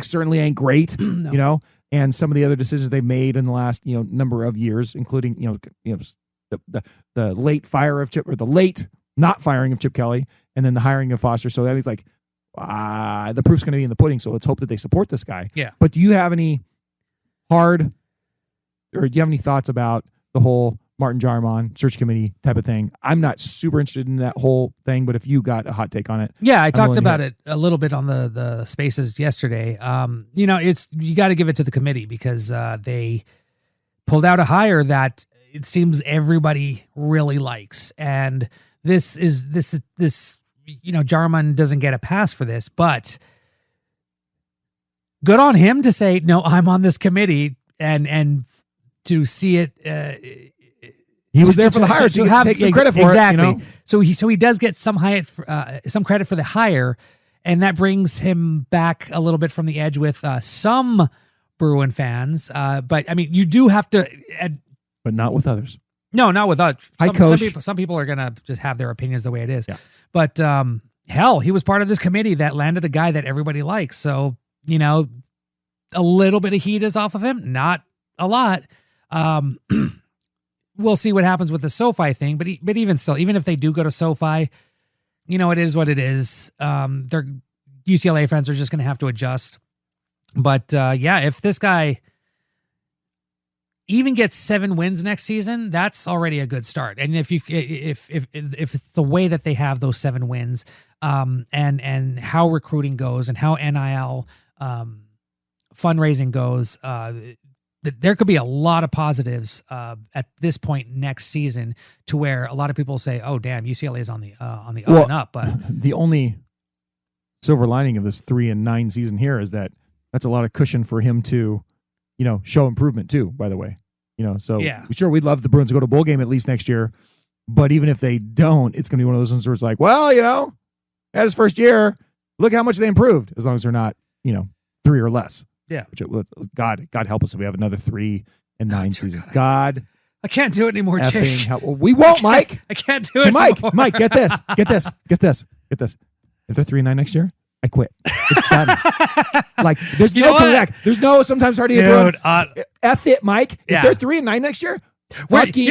certainly ain't great,
No.
you know, and some of the other decisions they made in the last, number of years, including, the late fire of Chip, or the late not firing of Chip Kelly, and then the hiring of Foster. So that means like, the proof's going to be in the pudding. So let's hope that they support this guy.
Yeah.
But do you have any do you have any thoughts about the whole Martin Jarmond search committee type of thing? I'm not super interested in that whole thing, but if you got a hot take on it.
Yeah, I talked about it a little bit on the spaces yesterday. You got to give it to the committee because they pulled out a hire that it seems everybody really likes. And this Jarmond doesn't get a pass for this, but good on him to say, no, I'm on this committee and to see it.
He was there for the hire, so he has to take some credit for it.
So he does get some credit for the hire, and that brings him back a little bit from the edge with some Bruin fans. But I mean, you do have to,
but not with others.
No, not with us.
Coach.
Some people are gonna just have their opinions the way it is.
Yeah.
But hell, he was part of this committee that landed a guy that everybody likes. So a little bit of heat is off of him, not a lot. We'll see what happens with the SoFi thing, but even still, even if they do go to SoFi, it is what it is. Their UCLA fans are just going to have to adjust. But if this guy even gets 7 wins next season, that's already a good start. And if it's the way that they have those 7 wins, and how recruiting goes and how NIL fundraising goes, there could be a lot of positives at this point next season to where a lot of people say, "Oh, damn, UCLA is on the up and up." But
the only silver lining of this 3-9 season here is that that's a lot of cushion for him to, show improvement too. By the way, so sure we'd love the Bruins to go to bowl game at least next year, but even if they don't, it's going to be one of those ones where it's like, well, at his first year, look how much they improved. As long as they're not, 3 or less.
Yeah.
God help us if we have another 3-9 season. God,
I can't do it anymore, Jake.
We won't, Mike.
I can't do it anymore.
Mike, get this. If they're 3-9 next year, I quit. It's done. Like, there's no coming back. There's no sometimes hard to get F it, Mike. If they're 3-9 next year,
let's do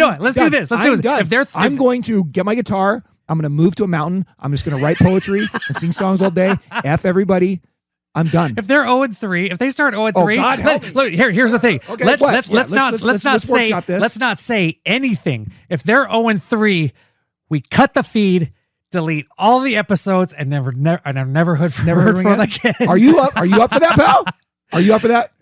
this. Let's do this.
Done. I'm going to get my guitar. I'm going to move to a mountain. I'm just going to write poetry and sing songs all day. F everybody. I'm done.
If they're 0-3, if they start 0-3, look, here's the thing.
Okay,
let's not say anything. If they're 0-3, we cut the feed, delete all the episodes, and I've never heard from them again.
Are you up? Are you up for that, pal? Are you up for that?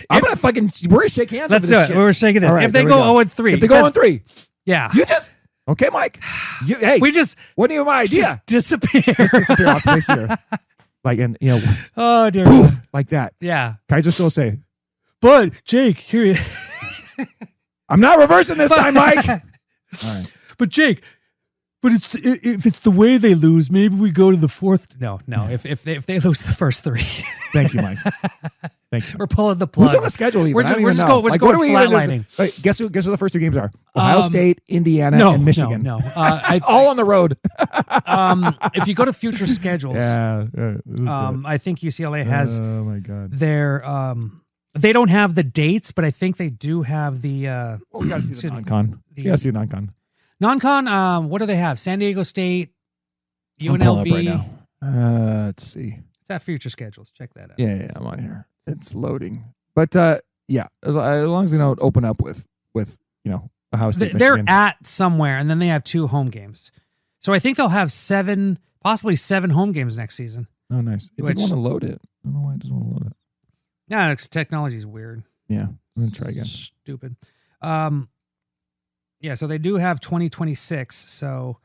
We're gonna shake hands.
Let's do it.
Shit.
We're shaking this.
Right,
if they go 0-3,
if they go 0-3,
yeah,
you just okay, Mike. What do you have my idea?
Just disappear.
Just disappear off the face here. Like, and
oh dear,
poof, like that.
Yeah.
Kaiser still say,
but Jake, here.
I'm not reversing this time, Mike. All right.
But Jake, if it's the way they lose, maybe we go to the fourth. No. If they lose the first 3.
Thank you, Mike. Thank you.
We're pulling the plug.
Who's on the schedule? Even?
We're just going flatlining.
Wait, guess who the first 3 games are? Ohio State, Indiana, and Michigan.
No.
All on the road.
If you go to future schedules, I think UCLA has.
Oh my God.
They don't have the dates, but I think they do have the.
We gotta see the non-con. You gotta see the non-con.
Non-con. What do they have? San Diego State, UNLV.
I'm pulling up right now. Let's see.
It's at future schedules. Check that out.
Yeah, I'm on here. It's loading. But yeah, as long as they don't open up with Ohio State.
They're
Michigan.
at somewhere, and then they have 2 home games. So I think they'll have possibly 7 home games next season.
Oh, nice. It didn't want to load it. I don't know why it doesn't want to load it.
Yeah, technology is weird.
Yeah, I'm gonna try again.
Stupid. Yeah, so they do have 2026. So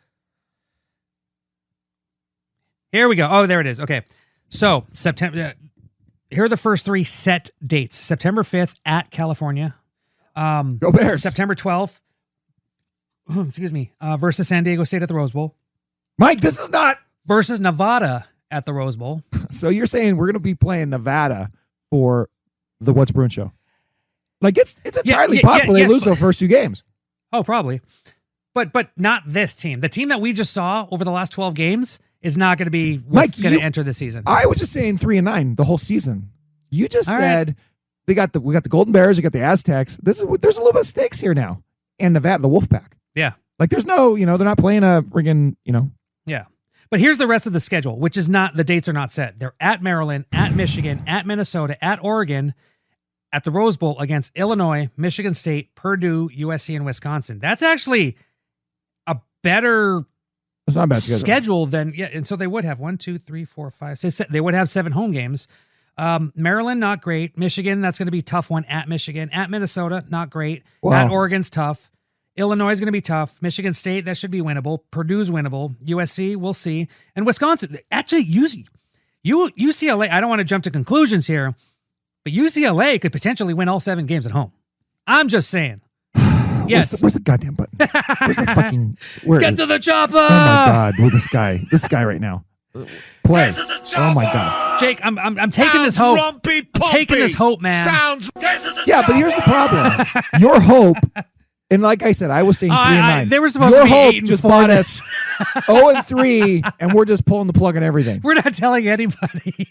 here we go. Oh, there it is. Okay, so September. Here are the first 3 set dates: September 5th at California.
Go Bears.
September 12th. Excuse me. Versus San Diego State at the Rose Bowl.
Mike, this is not
versus Nevada at the Rose Bowl.
So you're saying we're going to be playing Nevada for the What's Bruin show? Like it's entirely possible they lose their first 2 games.
Oh, probably. But not this team. The team that we just saw over the last 12 games is not going to be what's going to enter the season.
I was just saying 3-9 the whole season. You just said we got the Golden Bears, we got the Aztecs. There's a little bit of stakes here now. And Nevada, the Wolfpack.
Yeah.
Like there's no, they're not playing a friggin',
Yeah. But here's the rest of the schedule, which is not, the dates are not set. They're at Maryland, at Michigan, at Minnesota, at Oregon, at the Rose Bowl against Illinois, Michigan State, Purdue, USC, and Wisconsin. That's actually a better
It's not a bad
schedule than, and so they would have 1, 2, 3, 4, 5, 6, they would have 7 home games. Maryland, not great. Michigan, that's going to be a tough one at Michigan. At Minnesota, not great.
Wow.
At Oregon's tough. Illinois is going to be tough. Michigan State, that should be winnable. Purdue's winnable. USC, we'll see. And Wisconsin, actually, UCLA, I don't want to jump to conclusions here, but UCLA could potentially win all 7 games at home. I'm just saying. Yes.
Where's the goddamn button? Where's the fucking...
Get to the chopper!
Oh, my God. With this guy right now. Play. Oh, my God.
Jake, I'm taking this hope. I'm taking this hope, man.
Yeah, but here's the problem. Your hope... And like I said, I was saying 3-9.
They were supposed
Your
to be
hope
8
just
before
bought
this.
us 0-3, and we're just pulling the plug on everything.
We're not telling anybody.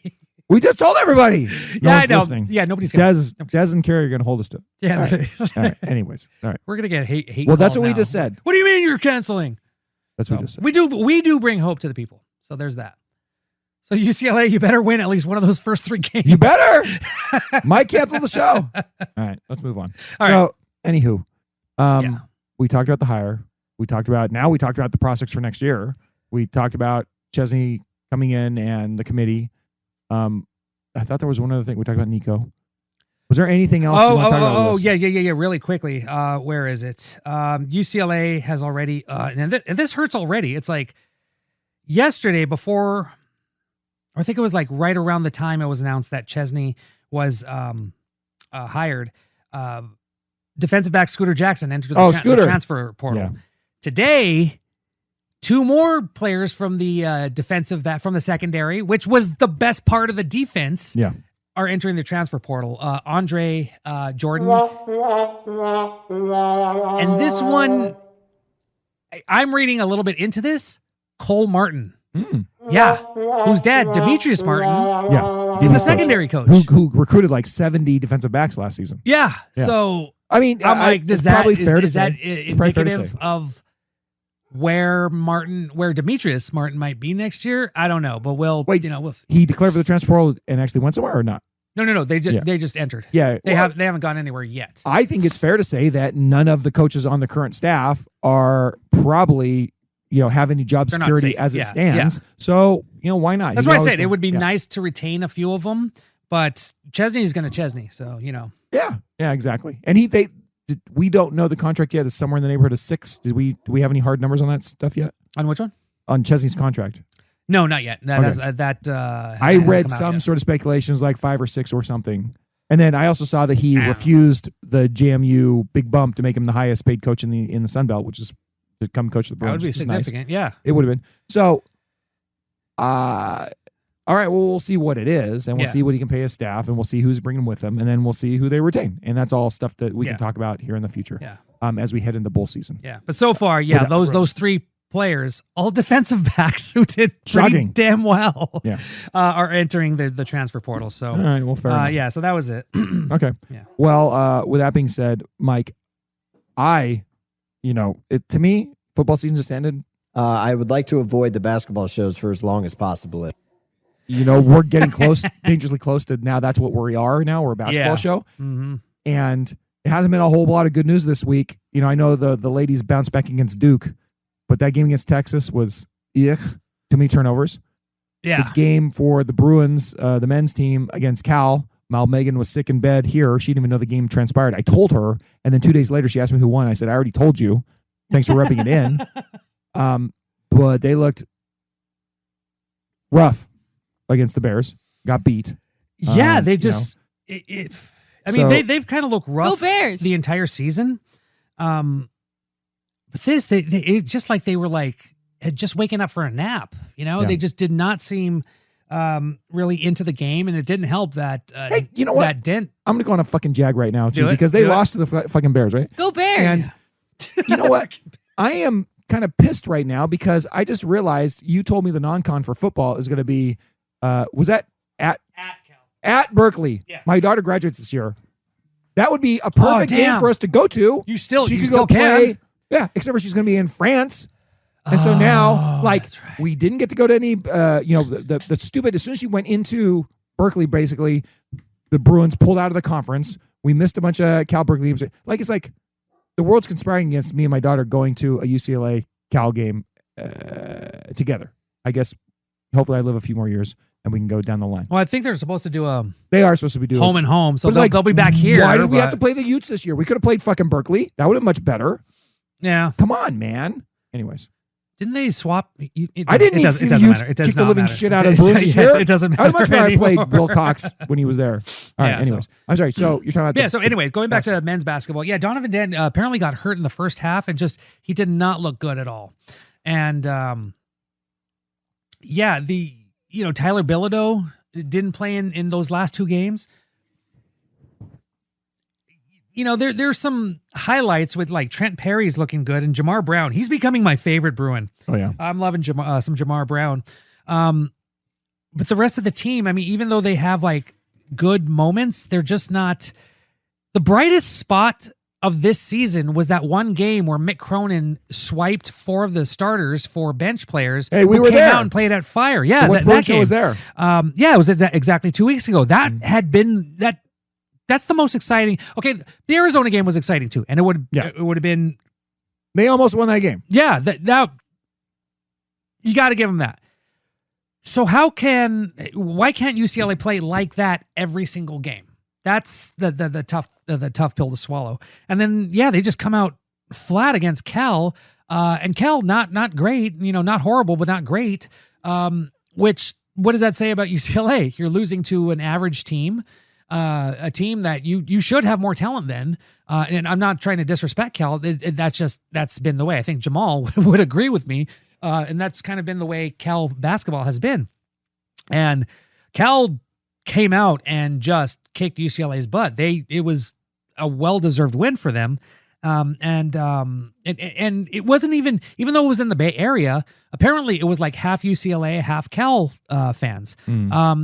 We just told everybody. No one's
I know.
listening.
Yeah, nobody's
Des and Carrie are going to hold us to it.
Yeah.
All right. All right. Anyways. All right.
We're going to get hate
Well, that's
calls
what we
now.
just said.
What do you mean you're canceling?
That's what we just said.
We do bring hope to the people. So there's that. So UCLA, you better win at least one of those first 3 games.
You better. Might cancel the show. All right. Let's move on. Anywho. We talked about the hire. We talked about the prospects for next year. We talked about Chesney coming in and the committee. I thought there was one other thing. We talked about Nico. Was there anything else you want to talk about?
Yeah. Really quickly. Where is it? UCLA has already, and this hurts already. It's like yesterday before, I think it was like right around the time it was announced that Chesney was hired. Defensive back Scooter Jackson entered the transfer portal.
Yeah.
Today, 2 more players from the defensive back from the secondary, which was the best part of the defense, are entering the transfer portal. Andre Jordan. And this one, I'm reading a little bit into this. Cole Martin. Yeah. Whose dad, Demetrius Martin.
Yeah.
He's a secondary coach.
Who recruited like 70 defensive backs last season.
Yeah. So...
I mean,
I'm like,
is that
indicative of where Demetrius Martin might be next year? I don't know, but we'll see.
He declared for the transfer portal and actually went somewhere or not?
No. They just entered.
Yeah,
they haven't gone anywhere yet.
I think it's fair to say that none of the coaches on the current staff are probably have any job security as it stands. Yeah. So why not?
That's why I said it would be nice to retain a few of them, but Chesney is going to Chesney. So
Yeah, exactly. And we don't know the contract yet. Is somewhere in the neighborhood of 6. Do we have any hard numbers on that stuff yet?
On which one?
On Chesney's contract.
No, not yet.
I read some sort of speculations like 5 or 6 or something. And then I also saw that he refused the JMU big bump to make him the highest paid coach in the Sun Belt, which is to come coach the Bruins.
That would be significant.
Nice.
Yeah,
it would have been. So, all right, well, we'll see what it is, and we'll see what he can pay his staff, and we'll see who's bringing with him, and then we'll see who they retain. And that's all stuff that we can talk about here in the future as we head into bowl season.
Yeah, but so far, those 3 players, all defensive backs who did pretty damn well, are entering the transfer portal. So,
all right, well, fair enough.
Yeah, so that was it.
Okay.
Yeah.
Well, with that being said, Mike, to me, football season just ended.
I would like to avoid the basketball shows for as long as possible.
we're getting close, dangerously close to now. That's what we are now. We're a basketball show.
Mm-hmm.
And it hasn't been a whole lot of good news this week. I know the ladies bounced back against Duke, but that game against Texas was too many turnovers.
Yeah.
The game for the Bruins, the men's team against Cal, Mal Megan was sick in bed here. She didn't even know the game transpired. I told her, and then 2 days later, she asked me who won. I said, I already told you. Thanks for repping it in. But they looked rough against the Bears. Got beat.
Yeah, they just. They've kind of looked rough
Go Bears.
the entire season. But this, it just like they were had just waken up for a nap. They just did not seem really into the game, and it didn't help that.
Hey, you know what?
That dent.
I'm gonna go on a fucking jag right now too,
Do it.
because they
Do it.
lost to the fucking Bears, right?
Go Bears.
And you know what? I am kind of pissed right now because I just realized you told me the non-con for football is going to be. Was that at Berkeley?
Yeah.
My daughter graduates this year. That would be a perfect game for us to go to.
You still
she
you
could
still
go play.
can.
Yeah, except for she's going to be in France. And so now, we didn't get to go to any, the stupid, as soon as she went into Berkeley, basically, the Bruins pulled out of the conference. We missed a bunch of Cal Berkeley games. It's like the world's conspiring against me and my daughter going to a UCLA Cal game together. I guess, hopefully I live a few more years and we can go down the line.
Well, I think they're supposed to do
They are supposed to be doing
home and home, so
But
they'll be back here.
Why did we have to play the Utes this year? We could have played fucking Berkeley. That would have been much better.
Yeah.
Come on, man. Anyways.
Didn't they swap?
I didn't need to see the Utes kick the living shit out of the Bruins this year.
It doesn't matter.
I would much rather
anymore.
played Will Cox when he was there. All right,
Yeah,
anyways.
so-
I'm sorry. So you're talking about
So anyway, going back to men's basketball. Yeah, Donovan Dent apparently got hurt in the first half and he did not look good at all. And Tyler Bilodeau didn't play in those last two games. There's some highlights with Trent Perry's looking good and Jamar Brown. He's becoming my favorite Bruin.
Oh yeah,
I'm loving some Jamar Brown. But the rest of the team, even though they have good moments, they're just not. The brightest spot of this season was that one game where Mick Cronin swiped 4 of the starters for bench players.
Hey, we
who
were
came
there.
out and played at Fire. Yeah,
The
that
show
game
was there.
It was exactly 2 weeks ago. That had been that. That's the most exciting. Okay, the Arizona game was exciting too, and it would have been.
They almost won that game.
Yeah, that you got to give them that. So why can't UCLA play like that every single game? That's the tough pill to swallow. And then they just come out flat against Cal, and Cal not great, not horrible but not great. Which what does that say about UCLA? You're losing to an average team. A team that you should have more talent than, and I'm not trying to disrespect Cal. That's been the way. I think Jamaal would agree with me, and that's kind of been the way Cal basketball has been. And Cal came out and just kicked UCLA's butt. It was a well-deserved win for them, and it wasn't even though it was in the Bay Area. Apparently, it was like half UCLA, half Cal fans,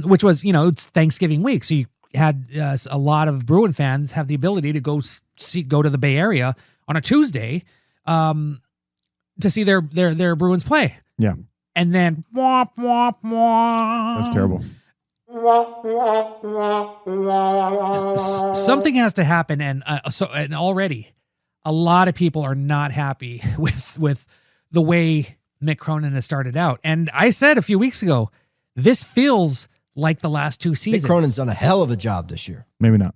which was it's Thanksgiving week, so you had a lot of Bruin fans have the ability to go to the Bay Area on a Tuesday to see their Bruins play.
Yeah.
And then womp womp womp.
That's terrible.
Something has to happen, and already a lot of people are not happy with the way Mick Cronin has started out. And I said a few weeks ago, this feels like the last 2 seasons.
Mick Cronin's done a hell of a job this year.
Maybe not.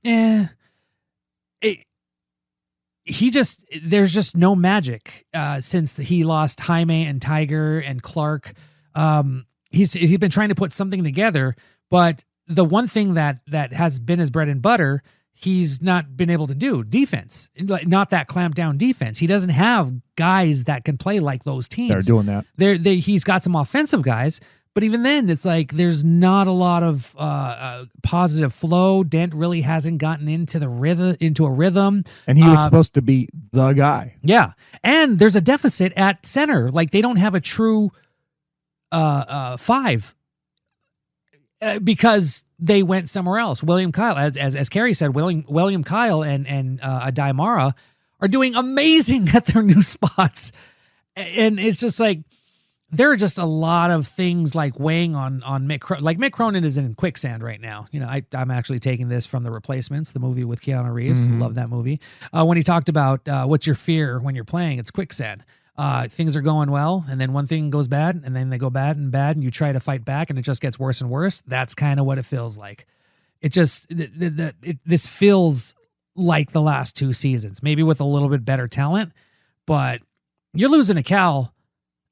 There's just no magic since he lost Jaime and Tiger and Clark. He's been trying to put something together, but the one thing that has been his bread and butter, he's not been able to do defense, not that clamped down defense. He doesn't have guys that can play like those teams.
They're doing that.
He's got some offensive guys, but even then, it's like there's not a lot of positive flow. Dent really hasn't gotten into a rhythm.
And he was supposed to be the guy.
Yeah, and there's a deficit at center. Like they don't have a true 5 because they went somewhere else. William Kyle, as Carrie said, William Kyle and Daimara are doing amazing at their new spots, and it's just like. there are just a lot of things like weighing on Mick. Like Mick Cronin is in quicksand right now. You know, I'm actually taking this from The Replacements, the movie with Keanu Reeves. Love that movie. When he talked about what's your fear when you're playing, it's quicksand. Things are going well, and then one thing goes bad, and then they go bad, and you try to fight back, and it just gets worse and worse. That's kind of what it feels like. It just this feels like the last 2 seasons, maybe with a little bit better talent, but you're losing to Cal.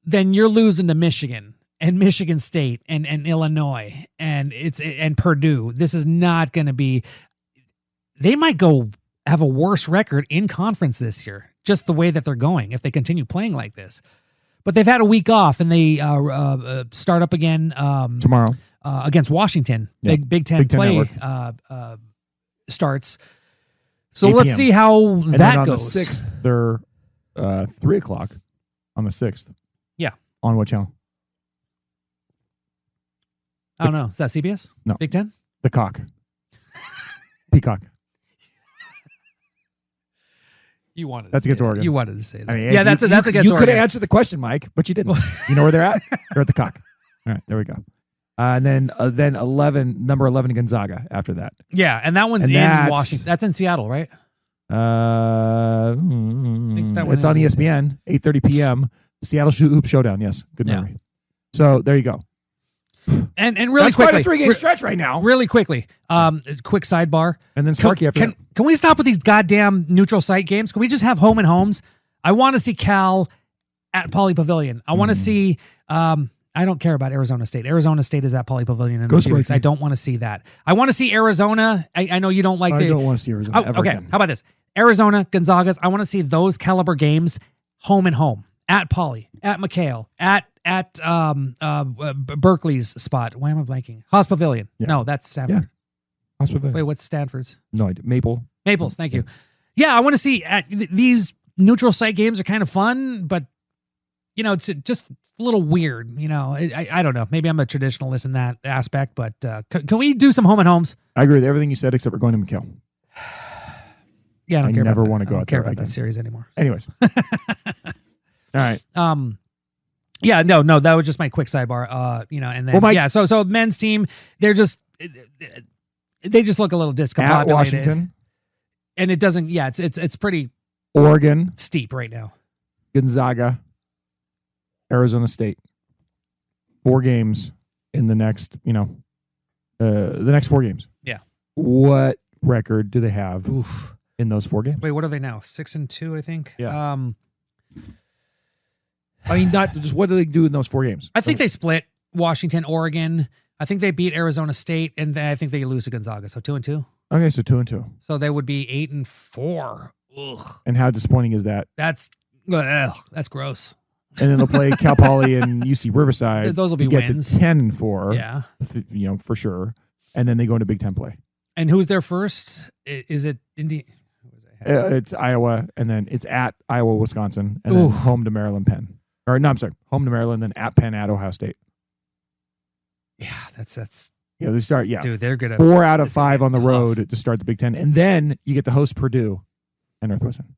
Then you're losing to Michigan and Michigan State and Illinois and Purdue. This is not going to be. They might go have a worse record in conference this year, just the way that they're going if they continue playing like this. But they've had a week off and they start up again
tomorrow
against Washington.
Yeah.
Big Ten play starts. So
8
let's
p.m.
see how
and
that
then on
goes.
the 6th, they're 3:00 on the 6th.
Yeah.
On what channel?
I don't know. Is that CBS?
No.
Big Ten?
The Cock. Peacock.
You wanted.
That's against Oregon.
You wanted to say that.
I mean,
yeah, that's against
You
Oregon.
could have answered the question, Mike, but you didn't. You know where they're at? They're at the Cock. All right, there we go. And then 11, number 11 Gonzaga after that.
Yeah, and that one's
And
in
that's-
Washington. That's in Seattle, right?
It's
one
on
is-
ESPN, 8:30 p.m. Seattle Hoop Showdown. Yes, good
Yeah.
memory. So there you go.
And really
That's
quickly,
quite a 3-game stretch right now.
Really quickly, quick sidebar.
And then Sparky after that.
Can we stop with these goddamn neutral site games? Can we just have home and homes? I want to see Cal at Poly Pavilion. I want to see. I don't care about Arizona State. Arizona State is at Poly Pavilion in
Go
a few weeks.
Sparky.
I don't want to see that. I want to see Arizona. I know you don't like.
I don't want to see Arizona ever
okay,
again.
how about this? Arizona, Gonzagas. I want to see those caliber games home and home at Poly, at McHale, at Berkeley's spot. Why am I blanking? Haas Pavilion.
Yeah.
No, that's Stanford.
Yeah. Haas Pavilion.
Wait, what's Stanford's?
No idea. Maples.
Thank you. Yeah, I want to see these neutral site games are kind of fun, but you know, it's just a little weird. You know, I don't know. Maybe I'm a traditionalist in that aspect, but can we do some home and homes?
I agree with everything you said except for going to McHale.
Yeah, I don't care.
never
about
want to
that.
go
I don't
out
care
there
about that
again.
series anymore.
Anyways. All right.
Yeah, no, that was just my quick sidebar. You know, and then
Well, Mike-
yeah, so men's team, they just look a little discombobulated.
At Washington,
And it doesn't. Yeah, it's pretty
Oregon,
steep right now.
Gonzaga, Arizona State. 4 games in the next, the next 4 games.
Yeah.
What record do they have in those 4 games?
Wait, what are they now? 6-2, I think.
Yeah. I mean, not just what do they do in those 4 games?
I think they split Washington, Oregon. I think they beat Arizona State, and then I think they lose to Gonzaga. So 2-2.
Okay, so 2-2.
So they would be 8-4. Ugh,
And how disappointing is that?
that's gross.
And then they'll play Cal Poly and UC Riverside.
Those will
to
be
get
wins.
to 10-4.
Yeah.
For sure. And then they go into Big Ten play.
And who's there first? Is it Indy?
It's Iowa, and then it's at Iowa, Wisconsin, and then home to Maryland, Penn. Or no, I'm sorry, home to Maryland, then at Penn, at Ohio State.
Yeah, that's.
Yeah, they start. Yeah,
Dude, they're gonna
4 out of 5 on the
tough.
road to start the Big Ten, and then you get to host Purdue and Northwestern.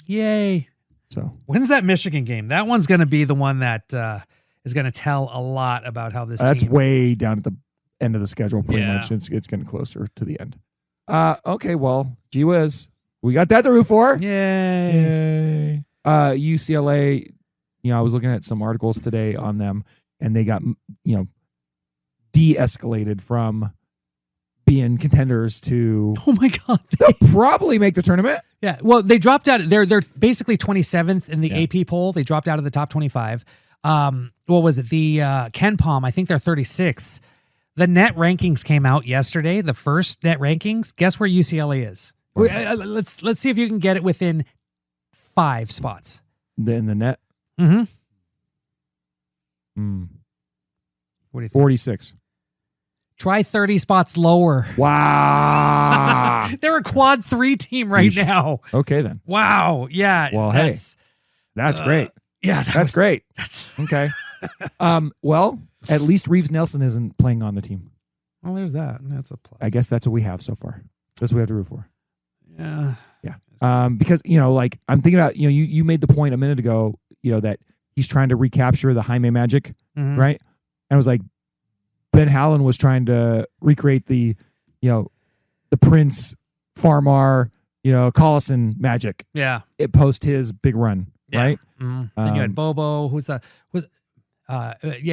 Yay!
So
When's that Michigan game? That one's going to be the one that is going to tell a lot about how this.
that's
team.
way down at the end of the schedule. Pretty
Yeah.
much, it's getting closer to the end. Okay, well, gee whiz, we got that to root for.
Yay!
UCLA. I was looking at some articles today on them, and they got de-escalated from being contenders to.
Oh my God!
They'll probably make the tournament.
Yeah, well, they dropped out. They're basically 27th in the AP poll. They dropped out of the top 25. What was it? The Ken Palm. I think they're 36th. The net rankings came out yesterday. The first net rankings. Guess where UCLA is? Let's see if you can get it within 5 spots.
In the net.
Mm-hmm. What do you think?
46.
Try 30 spots lower.
Wow.
They're a quad 3 team right now.
Okay, then.
Wow. Yeah.
Well, hey, that's great.
Yeah,
that's great. That's okay. Well, at least Reeves Nelson isn't playing on the team.
Well, there's that. That's a plus.
I guess that's what we have so far. That's what we have to root for.
Yeah.
Yeah. Because I'm thinking about you made the point a minute ago, that he's trying to recapture the Jaime magic,
Mhm.
right? And it was like Ben Howland was trying to recreate the Prince Farmar, Collison magic.
Yeah.
It post his big run, right?
Mhm. Then you had Bobo,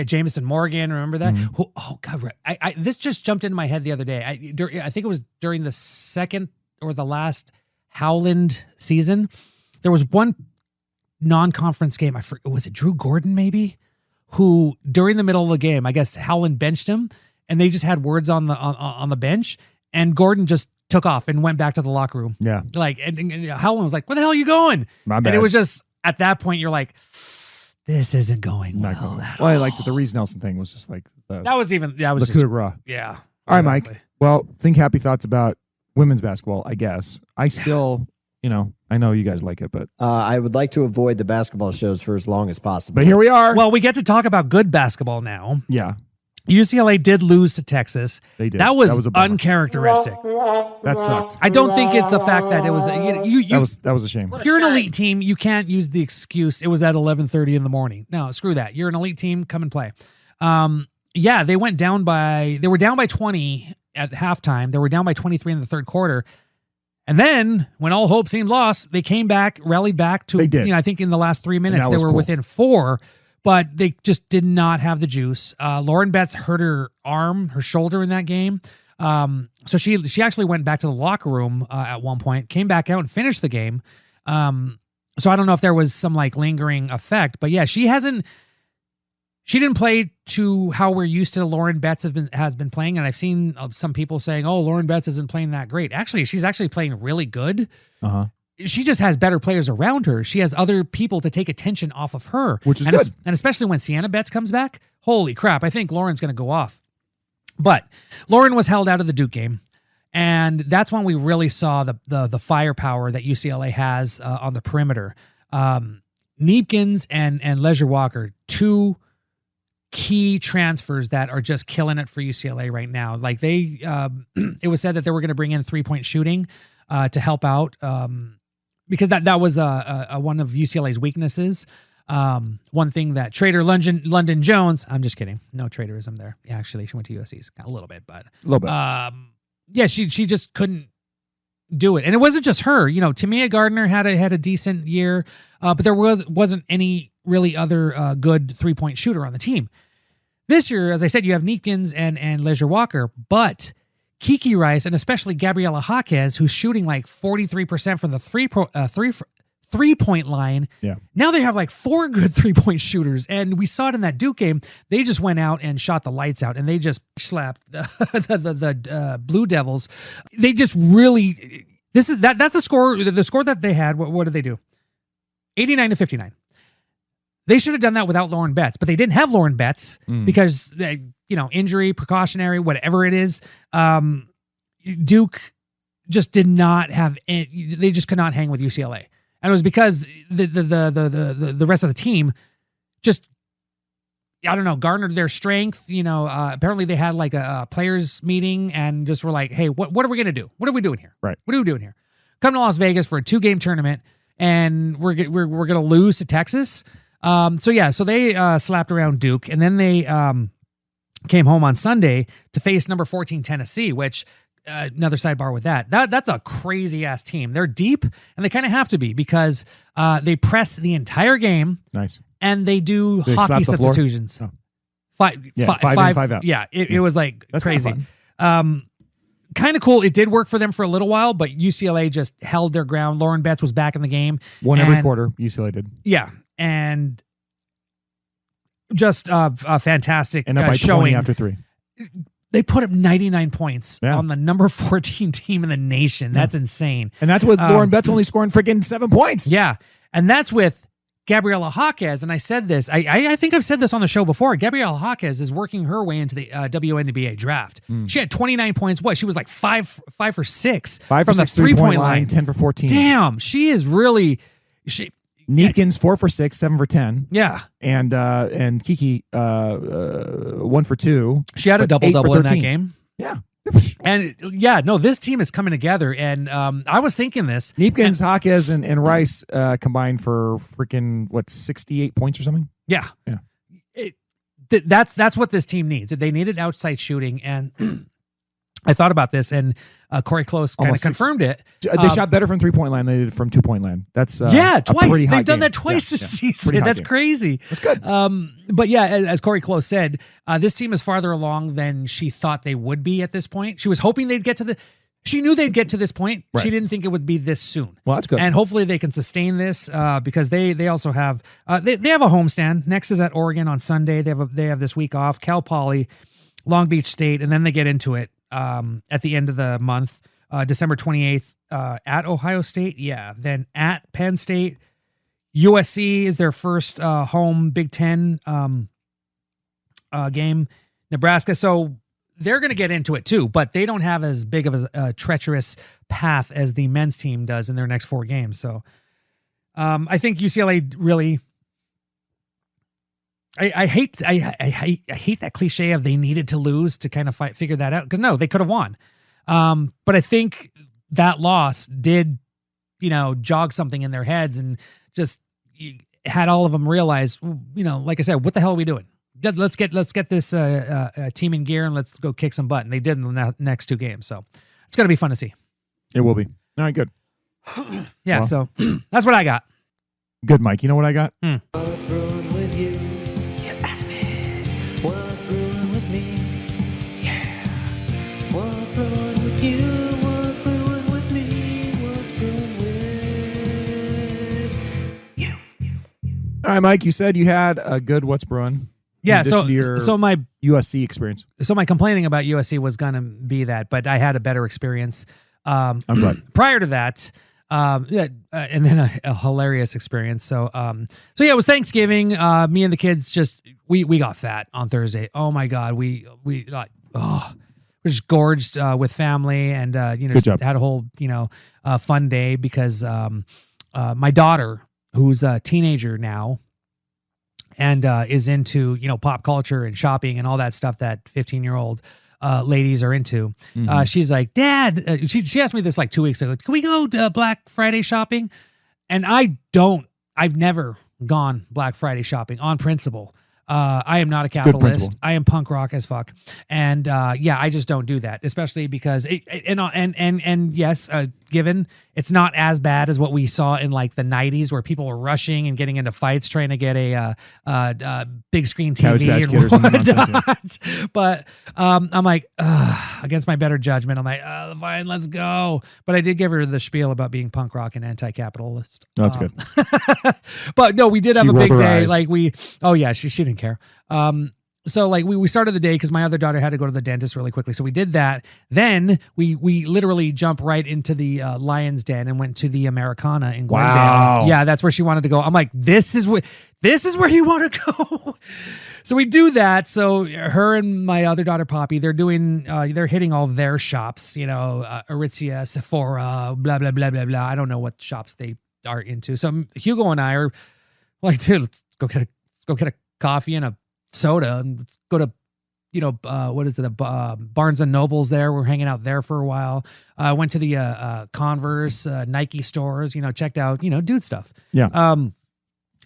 Jameson Morgan. Remember that? Oh God, this just jumped into my head the other day. I think it was during the second or the last Howland season. There was one non-conference game. Was it Drew Gordon maybe? Who during the middle of the game, I guess Howland benched him, and they just had words on the bench, and Gordon just took off and went back to the locker room.
Yeah,
and Howland was like, "Where the hell are you going?"
My bad.
And it was just at that point you're like, this isn't going
Not
well.
going. Well, I liked it. The Reese Nelson thing was just like the
just
coup de grace.
Yeah.
All right,
exactly.
Mike. Well, think happy thoughts about women's basketball, I guess. I still, I know you guys like it, but
I would like to avoid the basketball shows for as long as possible.
but here we are.
Well, we get to talk about good basketball now.
Yeah,
UCLA did lose to Texas.
they did.
That was
a bummer.
uncharacteristic.
That sucked.
I don't think it's a fact that it was
That was a shame.
if you're an elite team, you can't use the excuse it was at 11:30 in the morning. No, screw that. You're an elite team, come and play. They were down by 20 at halftime. They were down by 23 in the third quarter. And then when all hope seemed lost, they came back, rallied back to,
They did.
I think in the last 3 minutes
that
they
was
were
cool.
within 4, but they just did not have the juice. Lauren Betts hurt her shoulder in that game. So she actually went back to the locker room at one point, came back out and finished the game. So I don't know if there was some lingering effect, but yeah, she didn't play to how we're used to Lauren Betts has been playing. And I've seen some people saying, oh, Lauren Betts isn't playing that great. Actually, she's actually playing really good.
Uh-huh.
She just has better players around her. She has other people to take attention off of her.
Which is
and
good.
And especially when Sienna Betts comes back, holy crap, I think Lauren's going to go off. But Lauren was held out of the Duke game. And that's when we really saw the firepower that UCLA has on the perimeter. Neepkins and Leisure Walker, two key transfers that are just killing it for UCLA right now. It was said that they were going to bring in 3-point shooting to help out because that was one of UCLA's weaknesses. One thing that Trader London Jones, I'm just kidding, no traitorism there. Yeah, actually, she went to USC a little bit, but
A little bit.
she just couldn't do it, and it wasn't just her. Tamia Gardner had a decent year, but there wasn't any really other good 3-point shooter on the team. This year, as I said, you have Neepkins and Leisure Walker, but Kiki Rice and especially Gabriela Jaquez, who's shooting 43% from the three-point line.
Yeah.
Now they have 4 good 3-point shooters, and we saw it in that Duke game. They just went out and shot the lights out, and they just slapped the Blue Devils. They just really that's the score. The score that they had. What did they do? 89-59. They should have done that without Lauren Betts, but they didn't have Lauren Betts because injury, precautionary, whatever it is. Duke just did not have. They just could not hang with UCLA, and it was because the rest of the team just, I don't know, garnered their strength. Apparently they had a players meeting and just were like, hey, what are we gonna do? What are we doing here?
Right.
What are we doing here? Come to Las Vegas for a 2-game tournament, and we're gonna lose to Texas. So they slapped around Duke, and then they came home on Sunday to face number 14 Tennessee, which another sidebar with that's a crazy ass team. They're deep, and they kind of have to be because they press the entire game.
Nice.
And they do
They
hockey
slap the floor?
substitutions.
Oh.
Five
in, 5 out.
Yeah, it was
That's
crazy.
kinda
Kind of cool. It did work for them for a little while, but UCLA just held their ground. Lauren Betts was back in the game.
Won every quarter. UCLA did.
Yeah, and just a fantastic
And up by
showing.
20 after 3.
They put up 99 points on the number 14 team in the nation. That's insane.
And that's with Lauren Betts only scoring freaking 7 points.
Yeah, and that's with Gabriela Jaquez, and I said this. I think I've said this on the show before. Gabriela Jaquez is working her way into the WNBA draft. She had 29 points. What? She was 5 for 6
5 for
from the
6 3-point line, 10 for 14.
Damn, she is really.
Neepkins 4 for 6, 7 for 10.
Yeah,
and Kiki 1 for 2.
She had a double in that game.
Yeah,
And yeah, no, this team is coming together. And I was thinking this.
Neepkins, Jaquez, and Rice combined for freaking, 68 points or something?
Yeah. That's what this team needs. They needed outside shooting. And I thought about this, and Corey Close kind of confirmed it.
They shot better from 3-point line than they did from 2-point line. That's
twice. They've done that twice this season. That's crazy.
That's good.
But yeah, as Corey Close said, this team is farther along than she thought they would be at this point. She was hoping they'd get to she knew they'd get to this point.
Right.
She didn't think it would be this soon.
Well, that's good.
And hopefully they can sustain this because they also have they have a homestand. Next is at Oregon on Sunday. They have this week off. Cal Poly, Long Beach State, and then they get into it at the end of the month, December 28th, at Ohio State. Yeah. Then at Penn State. USC is their first home Big Ten game. Nebraska. So they're going to get into it too, but they don't have as big of a treacherous path as the men's team does in their next 4 games. So I think UCLA really... I hate that cliche of they needed to lose to kind of figure that out, because no, they could have won. But I think that loss did, jog something in their heads and just had all of them realize, like I said, what the hell are we doing? Let's get this team in gear and let's go kick some butt. And they did in the next 2 games. So it's going to be fun to see.
It will be. All right, good.
Yeah, so that's what I got.
Good, Mike. You know what I got?
What's brewing with you? You ask me. What's brewing with me? Yeah. What's brewing with you? What's brewing with me? What's brewing with you?
All right, Mike, you said you had a good What's Brewing.
Yeah,
so my USC experience.
So my complaining about USC was going to be that, but I had a better experience.
I'm glad.
Prior to that, and then a hilarious experience. So yeah, it was Thanksgiving. Me and the kids we got fat on Thursday. Oh my God, we just gorged with family, and just had a whole fun day because my daughter, who's a teenager now, and is into pop culture and shopping and all that stuff that 15-year-old ladies are into.
Mm-hmm.
She's like, Dad, she asked me this like 2 weeks ago, can we go to Black Friday shopping? And I've never gone Black Friday shopping on principle. I am not a capitalist. I am punk rock as fuck. And I just don't do that, especially because yes, given it's not as bad as what we saw in like the 90s where people were rushing and getting into fights trying to get a big screen TV and whatnot. But I'm like, against my better judgment, I'm like, fine, let's go. But I did give her the spiel about being punk rock and anti-capitalist.
That's good.
But no, we did have a big day.
Eyes.
Like she didn't care. So like we started the day because my other daughter had to go to the dentist really quickly. So we did that. Then we literally jumped right into the Lion's Den and went to the Americana in Glendale.
Wow.
Yeah, that's where she wanted to go. I'm like, this is where you want to go. So we do that. So her and my other daughter Poppy, they're hitting all their shops, Aritzia, Sephora, blah blah blah blah blah. I don't know what shops they are into. So Hugo and I are like, dude, let's go get a coffee and a soda and let's go to Barnes and Nobles. There we're hanging out there for a while. Went to the Converse, Nike stores, checked out dude stuff.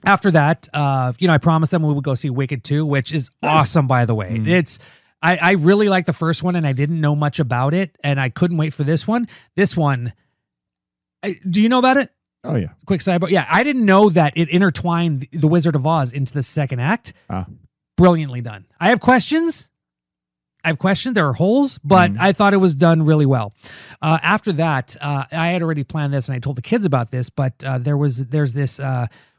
After that, I promised them we would go see Wicked 2, which is awesome, by the way. It's I really like the first one and I didn't know much about it and I couldn't wait for this one. Do you know about it?
Oh yeah.
Quick sidebar. Yeah, I didn't know that it intertwined the Wizard of Oz into the second act. Brilliantly done. I have questions. There are holes, but I thought it was done really well. After that, I had already planned this and I told the kids about this, but there's this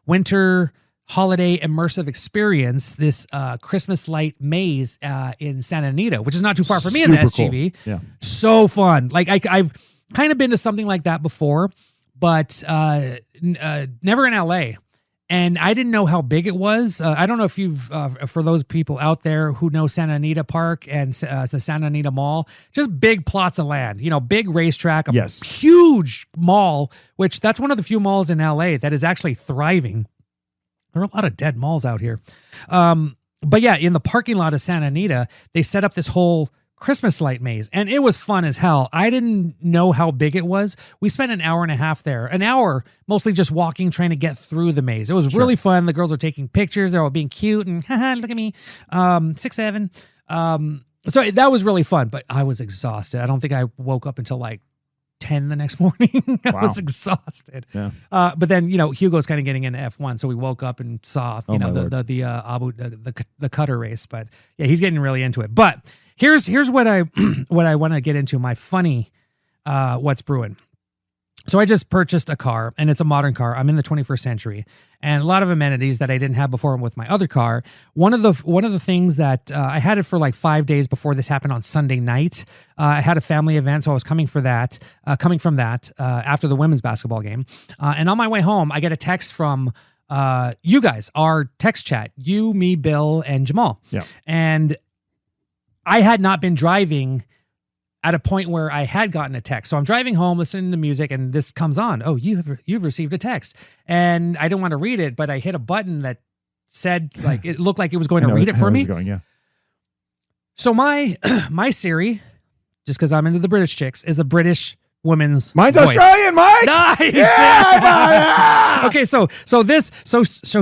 winter holiday immersive experience, this Christmas light maze in Santa Anita, which is not too far from me in the SGV.
Cool. Yeah.
So fun. Like I've kind of been to something like that before, but never in LA. And I didn't know how big it was. I don't know if you've, for those people out there who know Santa Anita Park and the Santa Anita Mall, just big plots of land, big racetrack, a huge mall, which that's one of the few malls in LA that is actually thriving. There are a lot of dead malls out here. But yeah, in the parking lot of Santa Anita, they set up this whole Christmas light maze, and it was fun as hell. I didn't know how big it was. We spent an hour and a half there, an hour mostly just walking, trying to get through the maze. It was really fun. The girls were taking pictures. They were all being cute and haha, look at me, 6'7". So that was really fun, but I was exhausted. I don't think I woke up until like 10 the next morning. I was exhausted.
Yeah.
But then, Hugo's kind of getting into F1. So we woke up and saw, the cutter race, but yeah, he's getting really into it. But here's what I want to get into, my funny, what's brewing. So I just purchased a car, and it's a modern car. I'm in the 21st century, and a lot of amenities that I didn't have before with my other car. One of the things that I had it for like 5 days before this happened on Sunday night. I had a family event, so I was coming from that after the women's basketball game. And on my way home, I get a text from you guys, our text chat, you, me, Bill, and Jamaal.
Yeah.
And I had not been driving at a point where I had gotten a text. So I'm driving home, listening to music, and this comes on. Oh, you've received a text. And I didn't want to read it, but I hit a button that said, like, it looked like it was going to read it for me. So my Siri, just because I'm into the British chicks, is a British woman's
Mine's
voice.
Australian, Mike.
Nice.
Yeah.
Okay, so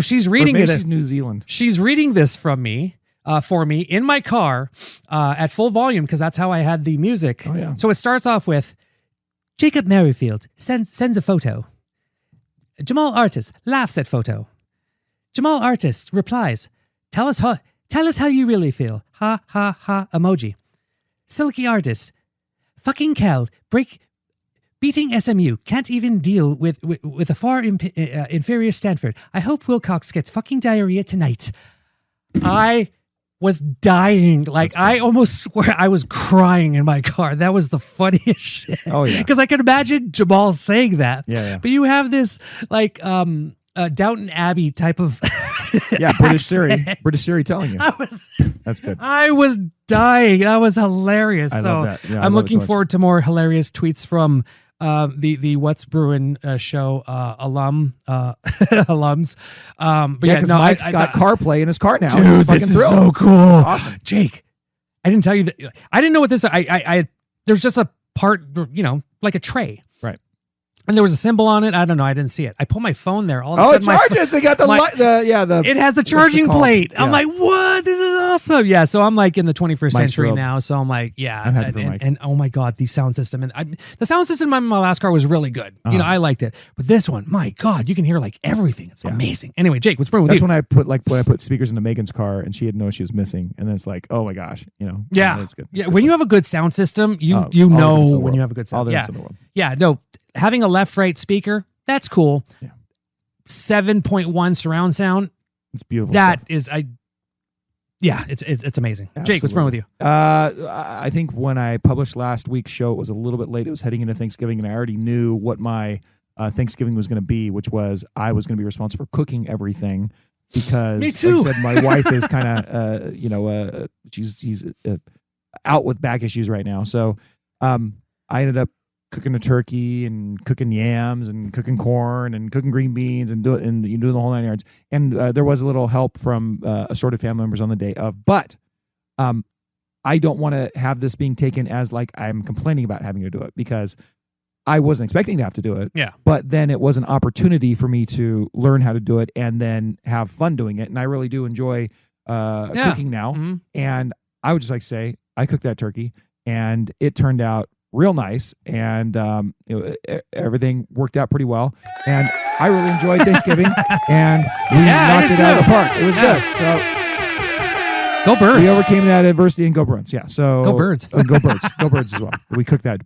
she's reading
Maybe
it.
she's New Zealand.
She's reading this from me. For me in my car at full volume, because that's how I had the music.
Oh, yeah.
So it starts off with Jacob Merrifield sends a photo. Jamaal Artist laughs at photo. Jamaal Artist replies, tell us how you really feel. Ha ha ha emoji. Silky Artist, fucking Cal, beating SMU, can't even deal with a far inferior Stanford. I hope Wilcox gets fucking diarrhea tonight. I was dying. Like, I almost swear I was crying in my car. That was the funniest shit.
Oh, yeah.
Because I could imagine Jamaal saying that.
Yeah.
But you have this, like, Downton Abbey type of
Yeah, British Siri telling you. That's good.
I was dying. That was hilarious.
I love that. Yeah, I
I'm
love it
looking
so much.
forward to more hilarious tweets from the What's Bruin show alums. But
Yeah, because Mike's got CarPlay in his car now.
Dude, this is so cool.
It's awesome.
Jake, I didn't tell you that. I didn't know what this. I there's just a part, like a tray.
Right.
And there was a symbol on it. I don't know. I didn't see it. I put my phone there. All of a
Oh, it
sudden,
charges. They got the
it has the charging plate.
Yeah.
I'm like, what? This is awesome. Yeah. So I'm like in the 21st century
thrilled.
now. So I'm like, yeah.
I'm happy for Mike.
And oh my God, the sound system. And the sound system in my last car was really good. I liked it. But this one, my God, you can hear like everything. It's amazing. Anyway, Jake, what's wrong with
That's
you?
when I put speakers into Megan's car and she didn't know she was missing. And then it's like, oh my gosh,
Yeah.
It's good.
Yeah. When you have a good sound system, you
all the
know
difference in the
when
world.
you have a good sound.
All the
Yeah.
difference in the world.
Yeah. No, having a left-right speaker, that's cool.
Yeah.
7.1 surround sound.
It's beautiful.
That
stuff.
is, it's amazing. Jake, what's wrong with you?
I think when I published last week's show, it was a little bit late. It was heading into Thanksgiving, and I already knew what my Thanksgiving was going to be, which was I was going to be responsible for cooking everything because,
Me too.
like I said, my wife is kind of, she's out with back issues right now. So I ended up cooking a turkey and cooking yams and cooking corn and cooking green beans and doing the whole 9 yards. And there was a little help from assorted family members on the day of, but I don't want to have this being taken as like I'm complaining about having to do it because I wasn't expecting to have to do it.
Yeah.
But then it was an opportunity for me to learn how to do it and then have fun doing it. And I really do enjoy cooking now.
Mm-hmm.
And I would just like to say I cooked that turkey and it turned out real nice, and everything worked out pretty well. And I really enjoyed Thanksgiving, and we knocked it out of the park. It was good. So
go Birds.
We overcame that adversity, and go Bruins. Yeah. So
go Birds.
Go Birds. Go Birds as well. We cooked that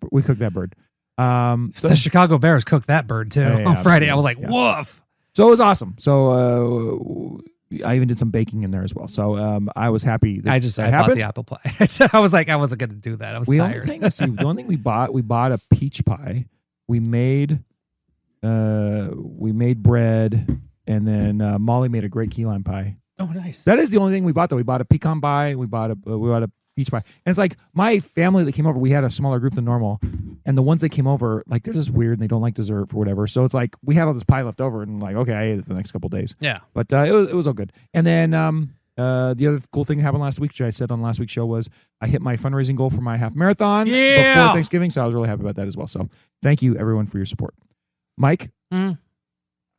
bird. So
the Chicago Bears cooked that bird too on Friday. I was like, woof.
So it was awesome. So I even did some baking in there as well. So I was happy that
I bought the apple pie. I was like, I wasn't going to do that. I was tired.
The only thing we bought a peach pie. We made bread, and then Molly made a great key lime pie.
Oh, nice.
That is the only thing we bought though. We bought a pecan pie. We bought a peach pie. And it's like my family that came over, we had a smaller group than normal. And the ones that came over, like they're just weird and they don't like dessert for whatever. So it's like we had all this pie left over and like, okay, I ate it the next couple of days.
Yeah.
But it was all good. And then The other cool thing that happened last week, which I said on last week's show, was I hit my fundraising goal for my half marathon before Thanksgiving. So I was really happy about that as well. So thank you, everyone, for your support. Mike, I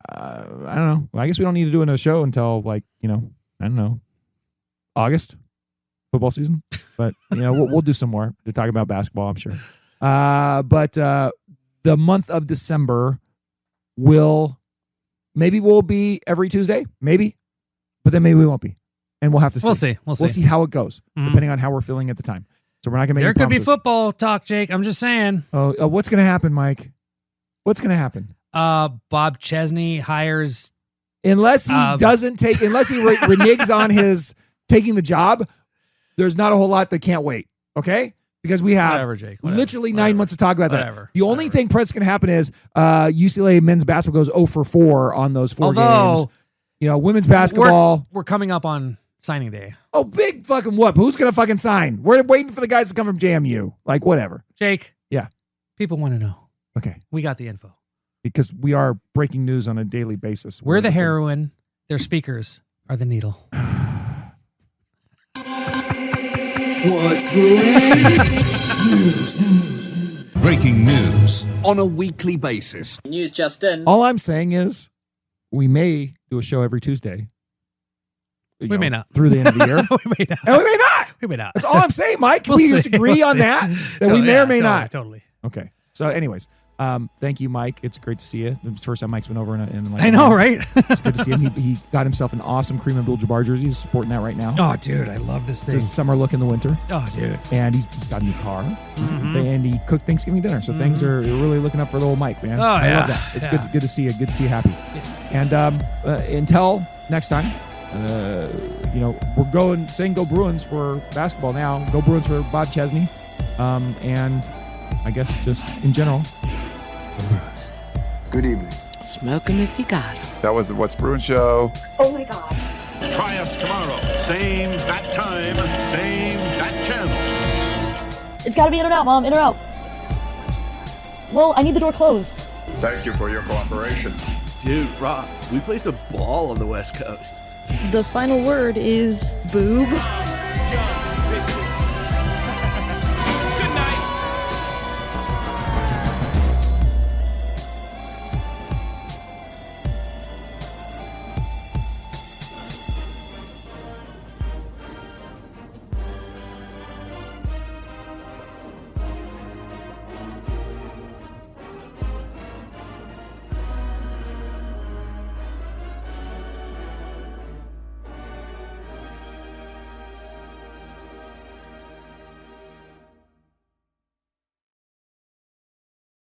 don't know. Well, I guess we don't need to do another show until August, football season. But we'll do some more to talk about basketball, I'm sure. But the month of December will be every Tuesday, maybe, but then maybe we won't be, and we'll have to see. We'll see how it goes, depending on how we're feeling at the time. So we're not gonna make.
There
any
could be
promises.
football talk, Jake. I'm just saying.
Oh, what's gonna happen, Mike? What's gonna happen?
Bob Chesney hires.
Unless he reneges on his taking the job, there's not a whole lot that can't wait. Okay. Because we have literally 9 months to talk about that. The only thing that's going to happen is UCLA men's basketball goes 0 for 4 on those 4 games. Women's basketball.
We're coming up on signing day.
Oh, big fucking whoop. Who's going to fucking sign? We're waiting for the guys to come from JMU. Like, whatever.
Jake.
Yeah.
People want to know.
Okay.
We got the info.
Because we are breaking news on a daily basis.
We're the heroin. Their speakers are the needle.
What's brewing? News. Breaking news on a weekly basis.
News just in.
All I'm saying is we may do a show every Tuesday.
We may not.
Through the end of the year.
We may not.
And we may not.
We may not.
That's all I'm saying, Mike. Can we just agree on that? That we may or may not.
Totally.
Okay. So anyways, thank you, Mike. It's great to see you. It's the first time Mike's been over in like
I know, right?
It's good to see him. He got himself an awesome Kareem Abdul-Jabbar jersey. He's sporting that right now.
Oh, dude, I love this thing.
It's a summer look in the winter.
Oh, dude.
And he's got a new car. And he cooked Thanksgiving dinner. So things are really looking up for the old Mike, man. I love that. It's good to see you. Good to see you happy. And until next time, we're saying go Bruins for basketball now. Go Bruins for Bob Chesney. And I guess just in general, go Bruins.
Good evening.
Smoke 'em if you got 'em.
That was the What's Bruin Show.
Oh my God.
Try us tomorrow. Same bat time, same bat channel.
It's gotta be in or out, Mom. In or out. Well, I need the door closed.
Thank you for your cooperation.
Dude, Rob, we play some ball on the West Coast.
The final word is boob.